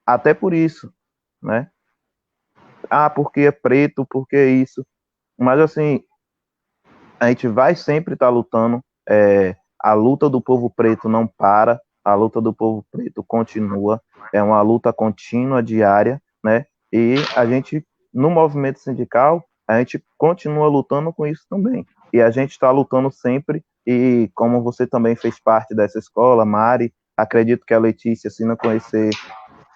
até por isso, né? Ah, porque é preto, porque é isso. Mas, assim, a gente vai sempre estar lutando. A luta do povo preto não para, a luta do povo preto continua. É uma luta contínua, diária, né? E a gente, no movimento sindical, a gente continua lutando com isso também. E a gente está lutando sempre. E como você também fez parte dessa escola, Mari, acredito que a Letícia, se não conhecer,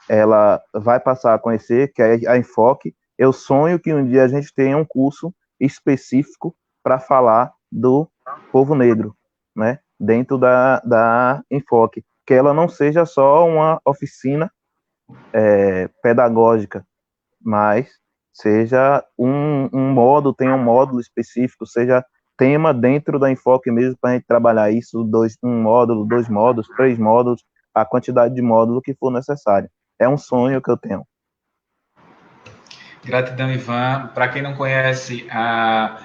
ela vai passar a conhecer, que é a Enfoque. Eu sonho que um dia a gente tenha um curso específico para falar do povo negro, né? Dentro da Enfoque. Que ela não seja só uma oficina pedagógica, mas seja um módulo, tenha um módulo específico, seja tema dentro da Enfoque mesmo para a gente trabalhar isso, um módulo, 2 módulos, 3 módulos, a quantidade de módulo que for necessário. É um sonho que eu tenho.
Gratidão, Ivan. Para quem não conhece, a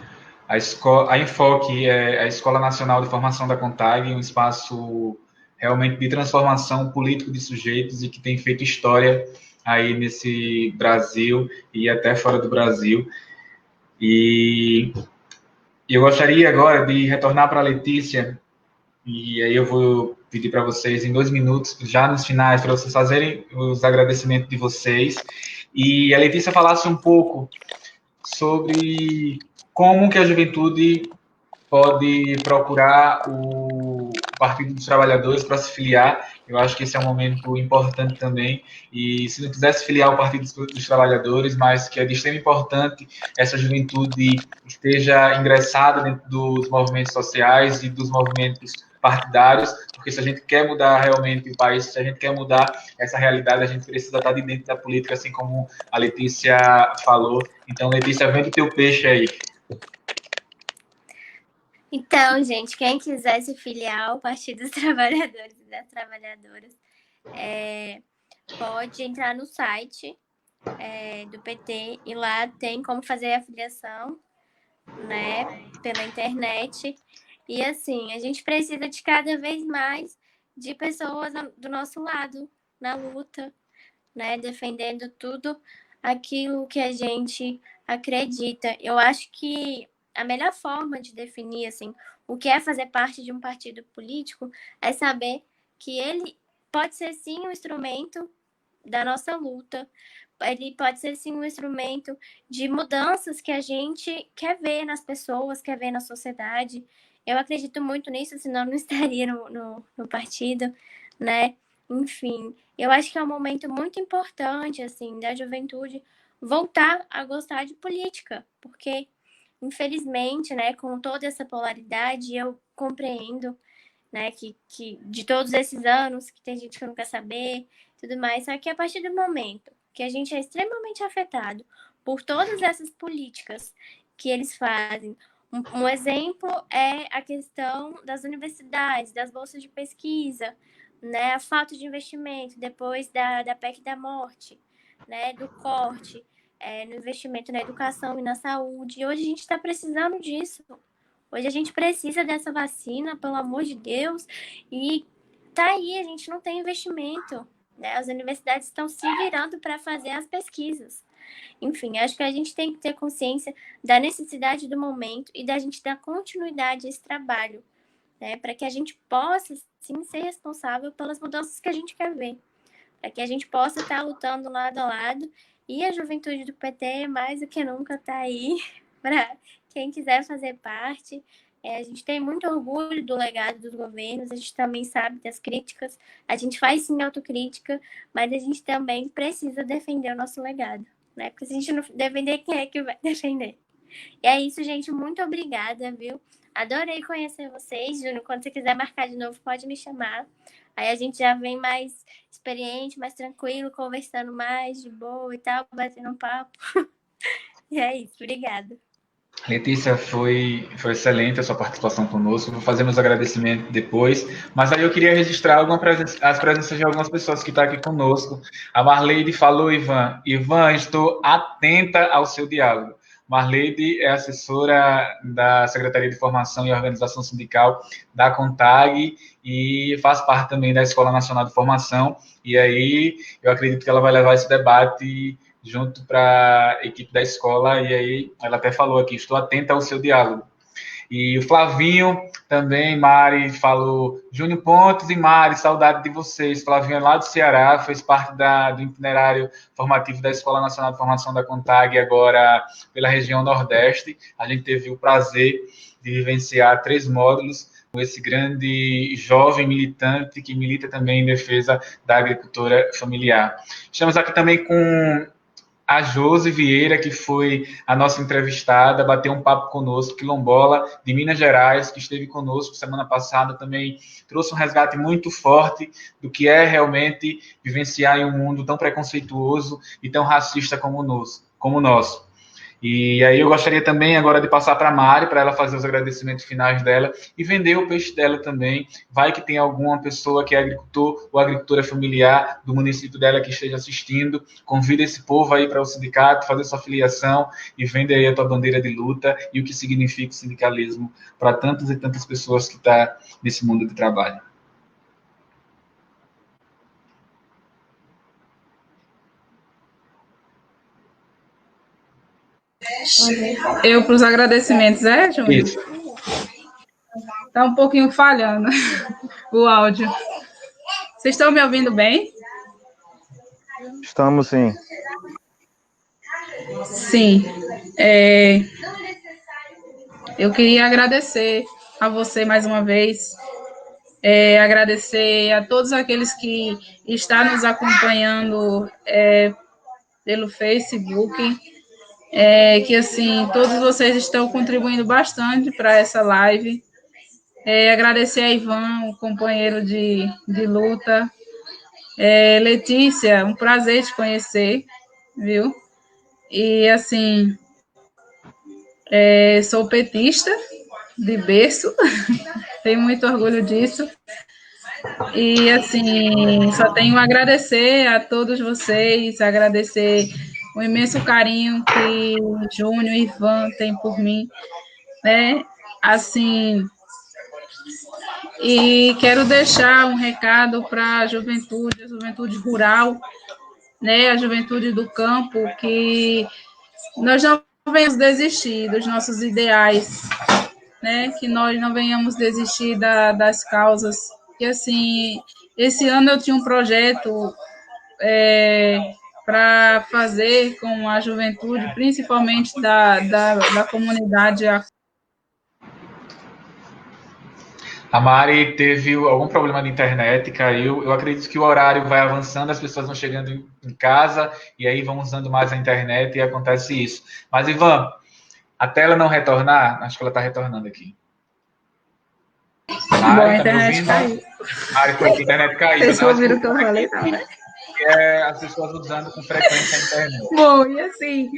Enfoque é a Escola Nacional de Formação da CONTAG, um espaço realmente de transformação político de sujeitos e que tem feito história aí nesse Brasil e até fora do Brasil. E eu gostaria agora de retornar para a Letícia, e aí eu vou pedir para vocês em 2 minutos, já nos finais, para vocês fazerem os agradecimentos de vocês. E a Letícia falasse um pouco sobre como que a juventude pode procurar o Partido dos Trabalhadores para se filiar. Eu acho que esse é um momento importante também. E se não quiser se filiar ao Partido dos Trabalhadores, mas que é de extrema importância essa juventude esteja ingressada dentro dos movimentos sociais e dos movimentos partidários, porque se a gente quer mudar realmente o país, se a gente quer mudar essa realidade, a gente precisa estar de dentro da política, assim como a Letícia falou. Então, Letícia, vende o teu peixe aí.
Então, gente, quem quiser se filiar ao Partido dos Trabalhadores e das Trabalhadoras, pode entrar no site do PT e lá tem como fazer a filiação, né, pela internet. E assim, a gente precisa de cada vez mais de pessoas do nosso lado na luta, né, defendendo tudo aquilo que a gente acredita. Eu acho que a melhor forma de definir assim o que é fazer parte de um partido político é saber que ele pode ser sim um instrumento da nossa luta, ele pode ser sim um instrumento de mudanças que a gente quer ver nas pessoas, quer ver na sociedade. Eu acredito muito nisso, senão não estaria no partido, né? Enfim, eu acho que é um momento muito importante, assim, da juventude voltar a gostar de política, porque, infelizmente, né, com toda essa polaridade, eu compreendo, né, que de todos esses anos, que tem gente que não quer saber, tudo mais, só que a partir do momento que a gente é extremamente afetado por todas essas políticas que eles fazem, um exemplo é a questão das universidades, das bolsas de pesquisa, né, a falta de investimento depois da PEC da morte, né, do corte no investimento na educação e na saúde. E hoje a gente está precisando disso. Hoje a gente precisa dessa vacina, pelo amor de Deus, e tá aí, a gente não tem investimento, né? As universidades estão se virando para fazer as pesquisas. Enfim, acho que a gente tem que ter consciência da necessidade do momento e da gente dar continuidade a esse trabalho, né? Para que a gente possa, sim, ser responsável pelas mudanças que a gente quer ver. Para que a gente possa estar lutando lado a lado. E a juventude do PT, mais do que nunca, está aí para quem quiser fazer parte. A gente tem muito orgulho do legado dos governos, a gente também sabe das críticas, a gente faz sim autocrítica, mas a gente também precisa defender o nosso legado, né? Porque se a gente não defender, quem é que vai defender? E é isso, gente, muito obrigada, viu? Adorei conhecer vocês, Júnior, quando você quiser marcar de novo, pode me chamar. Aí a gente já vem mais experiente, mais tranquilo, conversando mais de boa e tal, batendo um papo. E é isso, obrigada.
Letícia, foi excelente a sua participação conosco. Vou fazer meus agradecimentos depois, mas aí eu queria registrar as presenças de algumas pessoas que estão aqui conosco. A Marleide falou, Ivan. Ivan, estou atenta ao seu diálogo. Marleide é assessora da Secretaria de Formação e Organização Sindical da CONTAG e faz parte também da Escola Nacional de Formação. E aí eu acredito que ela vai levar esse debate junto para a equipe da escola, e aí ela até falou aqui, estou atenta ao seu diálogo. E o Flavinho também, Mari, falou, Júnior Pontes e Mari, saudade de vocês. Flavinho é lá do Ceará, fez parte do itinerário formativo da Escola Nacional de Formação da CONTAG, agora pela região Nordeste. A gente teve o prazer de vivenciar 3 módulos com esse grande jovem militante que milita também em defesa da agricultura familiar. Estamos aqui também com a Josi Vieira, que foi a nossa entrevistada, bateu um papo conosco, quilombola de Minas Gerais, que esteve conosco semana passada, também trouxe um resgate muito forte do que é realmente vivenciar em um mundo tão preconceituoso e tão racista como o nosso. E aí eu gostaria também agora de passar para a Mari, para ela fazer os agradecimentos finais dela e vender o peixe dela também. Vai que tem alguma pessoa que é agricultor ou agricultora familiar do município dela que esteja assistindo. Convida esse povo aí para o sindicato, fazer sua filiação e vende aí a tua bandeira de luta e o que significa o sindicalismo para tantas e tantas pessoas que estão nesse mundo de trabalho.
Eu para os agradecimentos, Júnior?
Isso.
Está um pouquinho falhando o áudio. Vocês estão me ouvindo bem?
Estamos, sim.
Sim. Eu queria agradecer a você mais uma vez, agradecer a todos aqueles que estão nos acompanhando pelo Facebook, que assim, todos vocês estão contribuindo bastante para essa live. Agradecer a Ivan, o companheiro de luta. Letícia, um prazer te conhecer, viu? E assim, sou petista de berço, tenho muito orgulho disso. E assim, só tenho a agradecer a todos vocês, agradecer o imenso carinho que Júnior e Ivan têm por mim, né? Assim, e quero deixar um recado para a juventude rural, né? A juventude do campo, que nós não venhamos desistir dos nossos ideais, né? Que nós não venhamos desistir das causas. E assim, esse ano eu tinha um projeto para fazer com a juventude, principalmente da comunidade.
A Mari teve algum problema de internet, caiu. Eu acredito que o horário vai avançando, as pessoas vão chegando em casa e aí vão usando mais a internet e acontece isso. Mas, Ivan, até ela não retornar, acho que ela está retornando aqui.
Mari, bom, a internet caiu.
Mari, foi que a internet caiu.
Vocês ouviram o que eu falei, não, né?
As pessoas usando com frequência a internet.
Bom, e assim,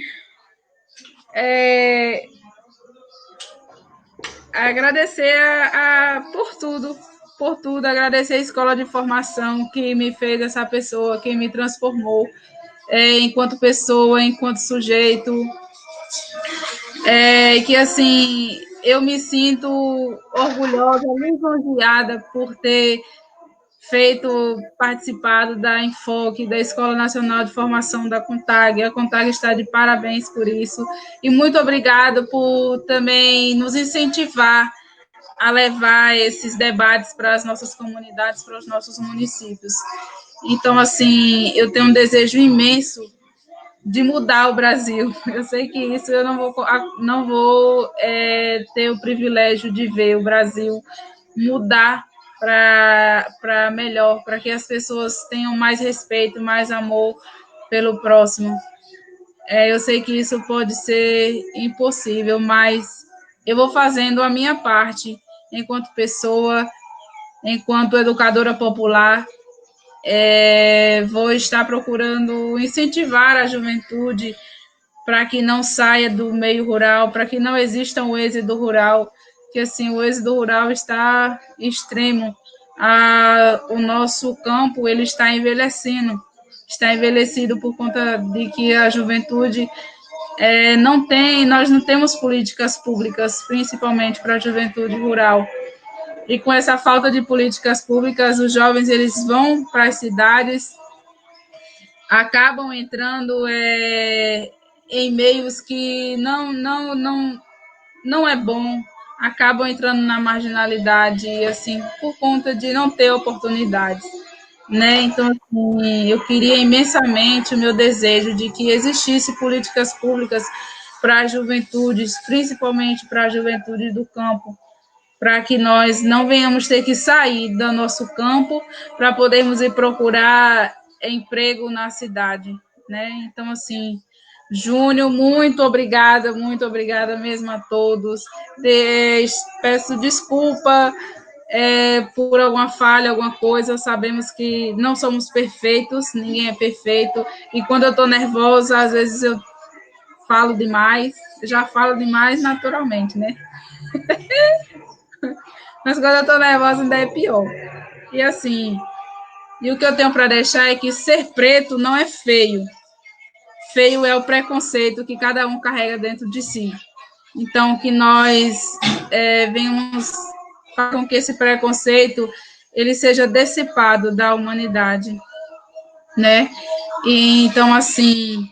agradecer por tudo, agradecer a escola de formação que me fez essa pessoa, que me transformou enquanto pessoa, enquanto sujeito, que assim, eu me sinto orgulhosa, lisonjeada por ter participado da Enfoque, da Escola Nacional de Formação da CONTAG. A CONTAG está de parabéns por isso. E muito obrigado por também nos incentivar a levar esses debates para as nossas comunidades, para os nossos municípios. Então, assim, eu tenho um desejo imenso de mudar o Brasil. Eu sei que isso eu não vou ter o privilégio de ver o Brasil mudar para melhor, para que as pessoas tenham mais respeito, mais amor pelo próximo. Eu sei que isso pode ser impossível, mas eu vou fazendo a minha parte enquanto pessoa, enquanto educadora popular. Vou estar procurando incentivar a juventude para que não saia do meio rural, para que não exista um êxodo rural, que assim, o êxodo rural está extremo. O nosso campo ele está envelhecido por conta de que a juventude nós não temos políticas públicas, principalmente para a juventude rural. E com essa falta de políticas públicas, os jovens eles vão para as cidades, acabam entrando em meios que não é bom, acabam entrando na marginalidade, assim, por conta de não ter oportunidades, né? Então, assim, eu queria imensamente o meu desejo de que existisse políticas públicas para as juventudes, principalmente para a juventude do campo, para que nós não venhamos ter que sair do nosso campo para podermos ir procurar emprego na cidade, né? Então, assim, Júnior, muito obrigada mesmo a todos. Peço desculpa por alguma falha, alguma coisa. Sabemos que não somos perfeitos, ninguém é perfeito. E quando eu estou nervosa, às vezes eu falo demais. Já falo demais naturalmente, né? Mas quando eu estou nervosa, ainda é pior. E assim, o que eu tenho para deixar é que ser preto não é feio. Feio é o preconceito que cada um carrega dentro de si. Então, que nós venhamos fazer com que esse preconceito ele seja dissipado da humanidade, né? E, então, assim,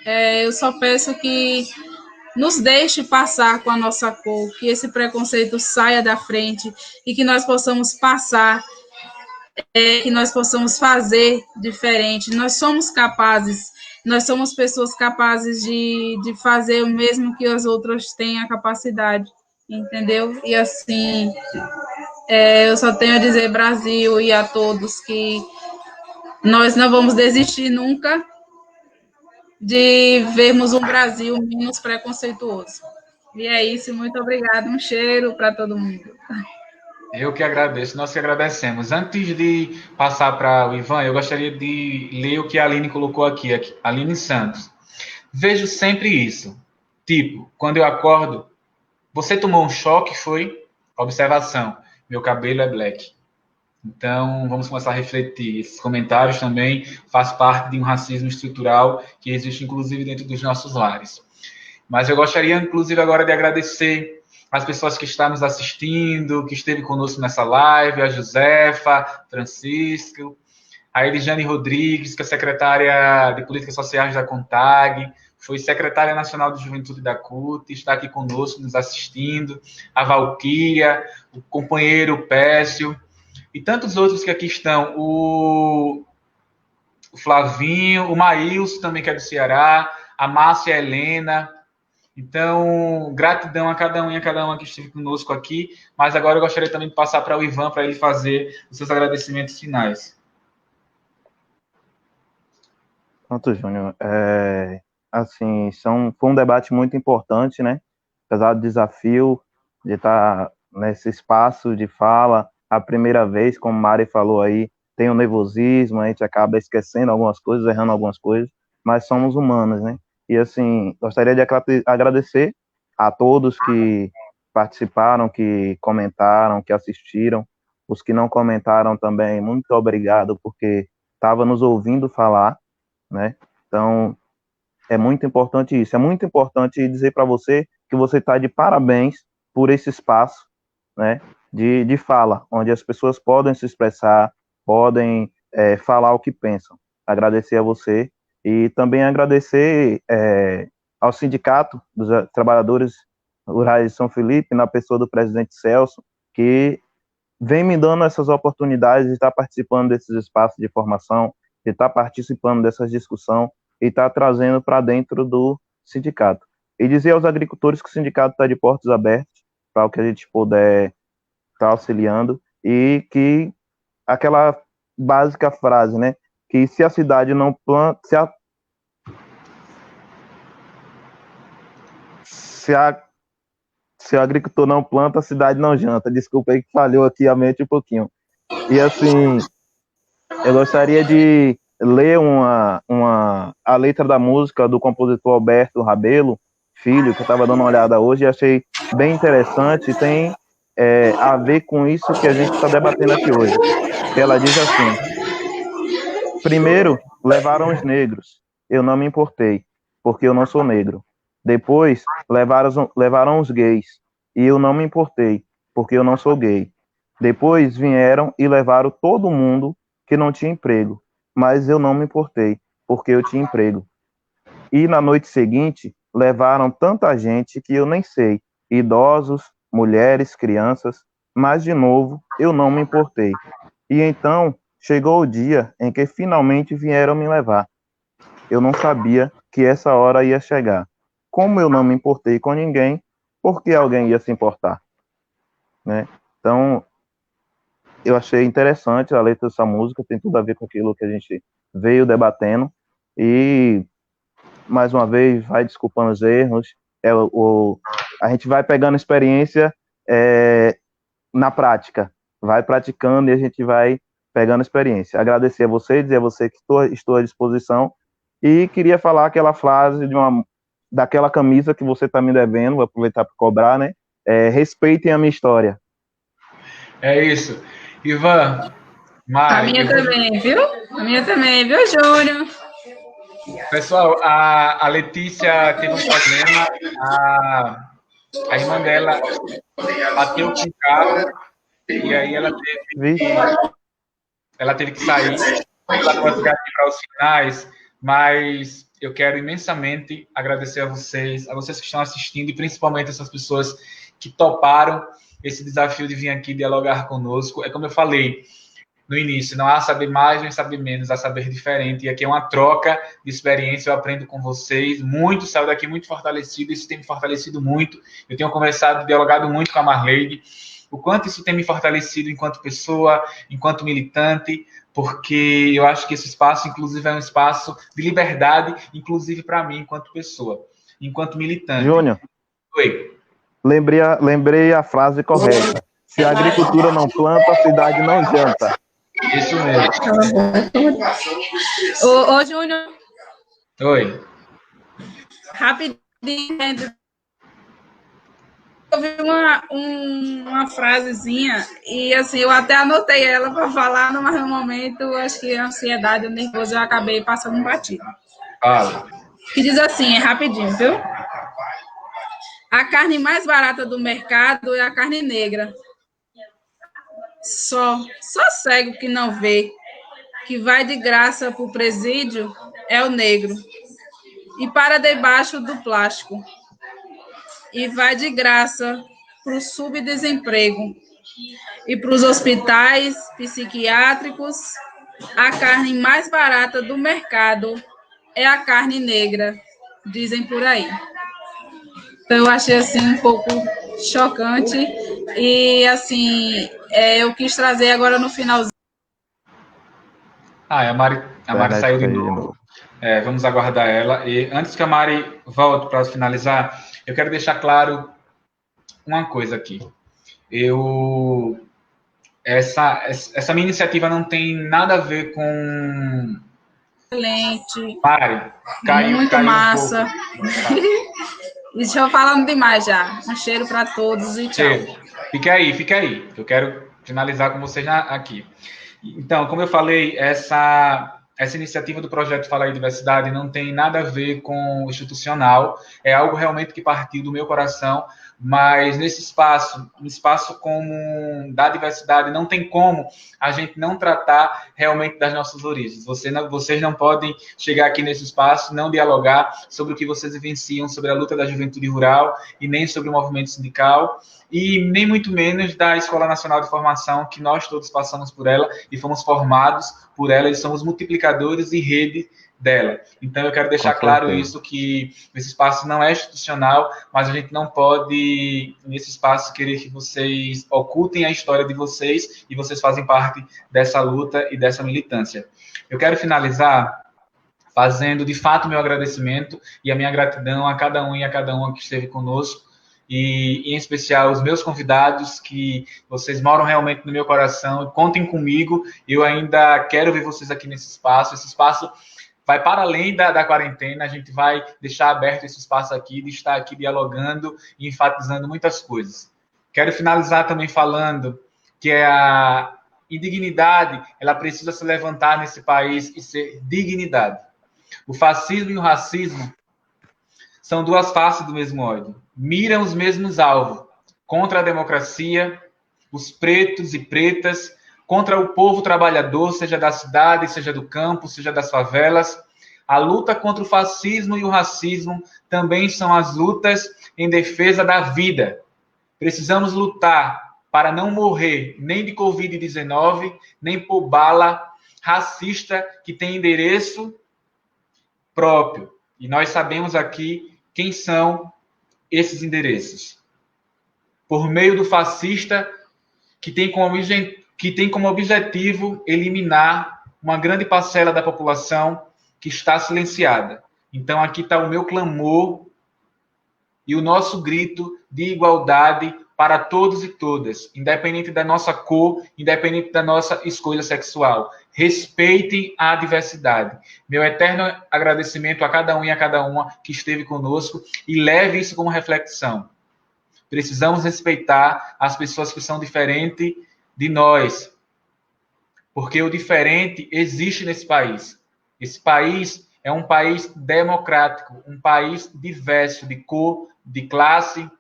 eu só peço que nos deixe passar com a nossa cor, que esse preconceito saia da frente e que nós possamos passar, que nós possamos fazer diferente. Nós somos pessoas capazes de fazer o mesmo que as outras têm a capacidade, entendeu? E assim, eu só tenho a dizer, Brasil, e a todos que nós não vamos desistir nunca de vermos um Brasil menos preconceituoso. E é isso, muito obrigada, um cheiro para todo mundo.
Eu que agradeço, nós que agradecemos. Antes de passar para o Ivan, eu gostaria de ler o que a Aline colocou aqui, Aline Santos. Vejo sempre isso. Tipo, quando eu acordo, você tomou um choque, foi? Observação, meu cabelo é black. Então, vamos começar a refletir. Esses comentários também fazem parte de um racismo estrutural que existe, inclusive, dentro dos nossos lares. Mas eu gostaria, inclusive, agora de agradecer as pessoas que estão nos assistindo, que esteve conosco nessa live, a Josefa, Francisco, a Elijane Rodrigues, que é secretária de Políticas Sociais da CONTAG, foi secretária nacional de Juventude da CUT, está aqui conosco, nos assistindo, a Valquíria, o companheiro Pécio, e tantos outros que aqui estão, o Flavinho, o Maílson também, que é do Ceará, a Márcia Helena. Então, gratidão a cada um e a cada uma que esteve conosco aqui, mas agora eu gostaria também de passar para o Ivan, para ele fazer os seus agradecimentos finais.
Pronto, Júnior. Assim, foi um debate muito importante, né? Apesar do desafio de estar nesse espaço de fala, a primeira vez, como Mari falou aí, tem o nervosismo, a gente acaba esquecendo algumas coisas, errando algumas coisas, mas somos humanos, né? E, assim, gostaria de agradecer a todos que participaram, que comentaram, que assistiram. Os que não comentaram também, muito obrigado, porque estava nos ouvindo falar, né? Então, é muito importante isso. É muito importante dizer para você que você está de parabéns por esse espaço, né, de fala, onde as pessoas podem se expressar, podem falar o que pensam. Agradecer a você e também agradecer ao Sindicato dos Trabalhadores Rurais de São Felipe, na pessoa do presidente Celso, que vem me dando essas oportunidades de estar participando desses espaços de formação, de estar participando dessas discussões e estar trazendo para dentro do sindicato. E dizer aos agricultores que o sindicato está de portas abertas para o que a gente puder estar auxiliando e que aquela básica frase, né, que se a cidade não planta, se o agricultor não planta, a cidade não janta. Desculpa aí que falhou aqui a mente um pouquinho. E assim, eu gostaria de ler a letra da música do compositor Alberto Rabelo, filho, que eu estava dando uma olhada hoje e achei bem interessante, e tem a ver com isso que a gente está debatendo aqui hoje. Que ela diz assim: primeiro levaram os negros, eu não me importei, porque eu não sou negro. Depois levaram os gays, e eu não me importei, porque eu não sou gay. Depois vieram e levaram todo mundo que não tinha emprego, mas eu não me importei, porque eu tinha emprego. E na noite seguinte, levaram tanta gente que eu nem sei, idosos, mulheres, crianças, mas de novo eu não me importei. E então chegou o dia em que finalmente vieram me levar. Eu não sabia que essa hora ia chegar. Como eu não me importei com ninguém, por que alguém ia se importar? Né? Então, eu achei interessante a letra dessa música, tem tudo a ver com aquilo que a gente veio debatendo. E, mais uma vez, vai desculpando os erros. A gente vai pegando experiência na prática, vai praticando e a gente vai pegando experiência. Agradecer a você, dizer a você que estou à disposição, e queria falar aquela frase daquela camisa que você está me devendo, vou aproveitar para cobrar, né? Respeitem a minha história.
É isso. Ivan, Mari...
A minha também, viu? A minha também, viu, Júnior?
Pessoal, a Letícia teve um problema, a irmã dela bateu com o carro, e aí ela teve que sair. Ela pode ficar aqui para os finais, mas eu quero imensamente agradecer a vocês que estão assistindo, e principalmente essas pessoas que toparam esse desafio de vir aqui dialogar conosco. É como eu falei no início, não há saber mais nem saber menos, há saber diferente, e aqui é uma troca de experiência, eu aprendo com vocês, muito, saio daqui muito fortalecido, isso tem me fortalecido muito, eu tenho conversado, dialogado muito com a Marleide, o quanto isso tem me fortalecido enquanto pessoa, enquanto militante, porque eu acho que esse espaço, inclusive, é um espaço de liberdade, inclusive para mim, enquanto pessoa, enquanto militante.
Júnior,
oi.
Lembrei a frase correta. Se a agricultura não planta, a cidade não janta.
Isso mesmo.
Ô, Júnior.
Oi.
Rapidinho. Eu vi uma frasezinha e assim, eu até anotei ela para falar, mas no momento, acho que a ansiedade, o nervoso, eu acabei passando um batido. Que diz assim, é rapidinho, viu? A carne mais barata do mercado é a carne negra. Só cego que não vê, que vai de graça para o presídio, é o negro. E para debaixo do plástico. E vai de graça para o subdesemprego. E para os hospitais psiquiátricos, a carne mais barata do mercado é a carne negra, dizem por aí. Então, eu achei assim um pouco chocante e assim eu quis trazer agora no finalzinho.
A Mari saiu de novo. Vamos aguardar ela. E antes que a Mari volte para finalizar, eu quero deixar claro uma coisa aqui. Essa minha iniciativa não tem nada a ver com...
Excelente.
Mari,
muito massa. Um Deixa eu falando demais já. Um cheiro para todos e tchau.
Fica aí. Eu quero finalizar com vocês aqui. Então, como eu falei, essa iniciativa do Projeto Fala aí Diversidade não tem nada a ver com o institucional, é algo realmente que partiu do meu coração, mas nesse espaço, um espaço como da diversidade, não tem como a gente não tratar realmente das nossas origens. Vocês não podem chegar aqui nesse espaço, não dialogar sobre o que vocês vivenciam, sobre a luta da juventude rural e nem sobre o movimento sindical, e nem muito menos da Escola Nacional de Formação, que nós todos passamos por ela e fomos formados por ela e somos multiplicadores e rede dela. Então, eu quero deixar claro isso, que esse espaço não é institucional, mas a gente não pode, nesse espaço, querer que vocês ocultem a história de vocês e vocês fazem parte dessa luta e dessa militância. Eu quero finalizar fazendo, de fato, meu agradecimento e a minha gratidão a cada um e a cada uma que esteve conosco e, em especial, os meus convidados, que vocês moram realmente no meu coração. Contem comigo, eu ainda quero ver vocês aqui nesse espaço. Esse espaço vai para além da quarentena, a gente vai deixar aberto esse espaço aqui, de estar aqui dialogando e enfatizando muitas coisas. Quero finalizar também falando que a indignidade, ela precisa se levantar nesse país e ser dignidade. O fascismo e o racismo são duas faces do mesmo ódio. Miram os mesmos alvos. Contra a democracia, os pretos e pretas, contra o povo trabalhador, seja da cidade, seja do campo, seja das favelas. A luta contra o fascismo e o racismo também são as lutas em defesa da vida. Precisamos lutar para não morrer nem de Covid-19, nem por bala racista que tem endereço próprio. E nós sabemos aqui quem são esses endereços. Por meio do fascista, que tem como objetivo eliminar uma grande parcela da população que está silenciada. Então, aqui está o meu clamor e o nosso grito de igualdade para todos e todas, independente da nossa cor, independente da nossa escolha sexual. Respeitem a diversidade. Meu eterno agradecimento a cada um e a cada uma que esteve conosco e leve isso como reflexão. Precisamos respeitar as pessoas que são diferentes de nós, porque o diferente existe nesse país. Esse país é um país democrático, um país diverso de cor, de classe,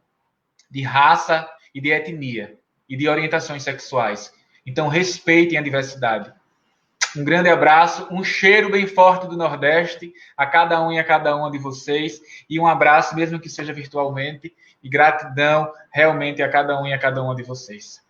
de raça e de etnia e de orientações sexuais. Então, respeitem a diversidade. Um grande abraço, um cheiro bem forte do Nordeste a cada um e a cada uma de vocês e um abraço, mesmo que seja virtualmente, e gratidão realmente a cada um e a cada uma de vocês.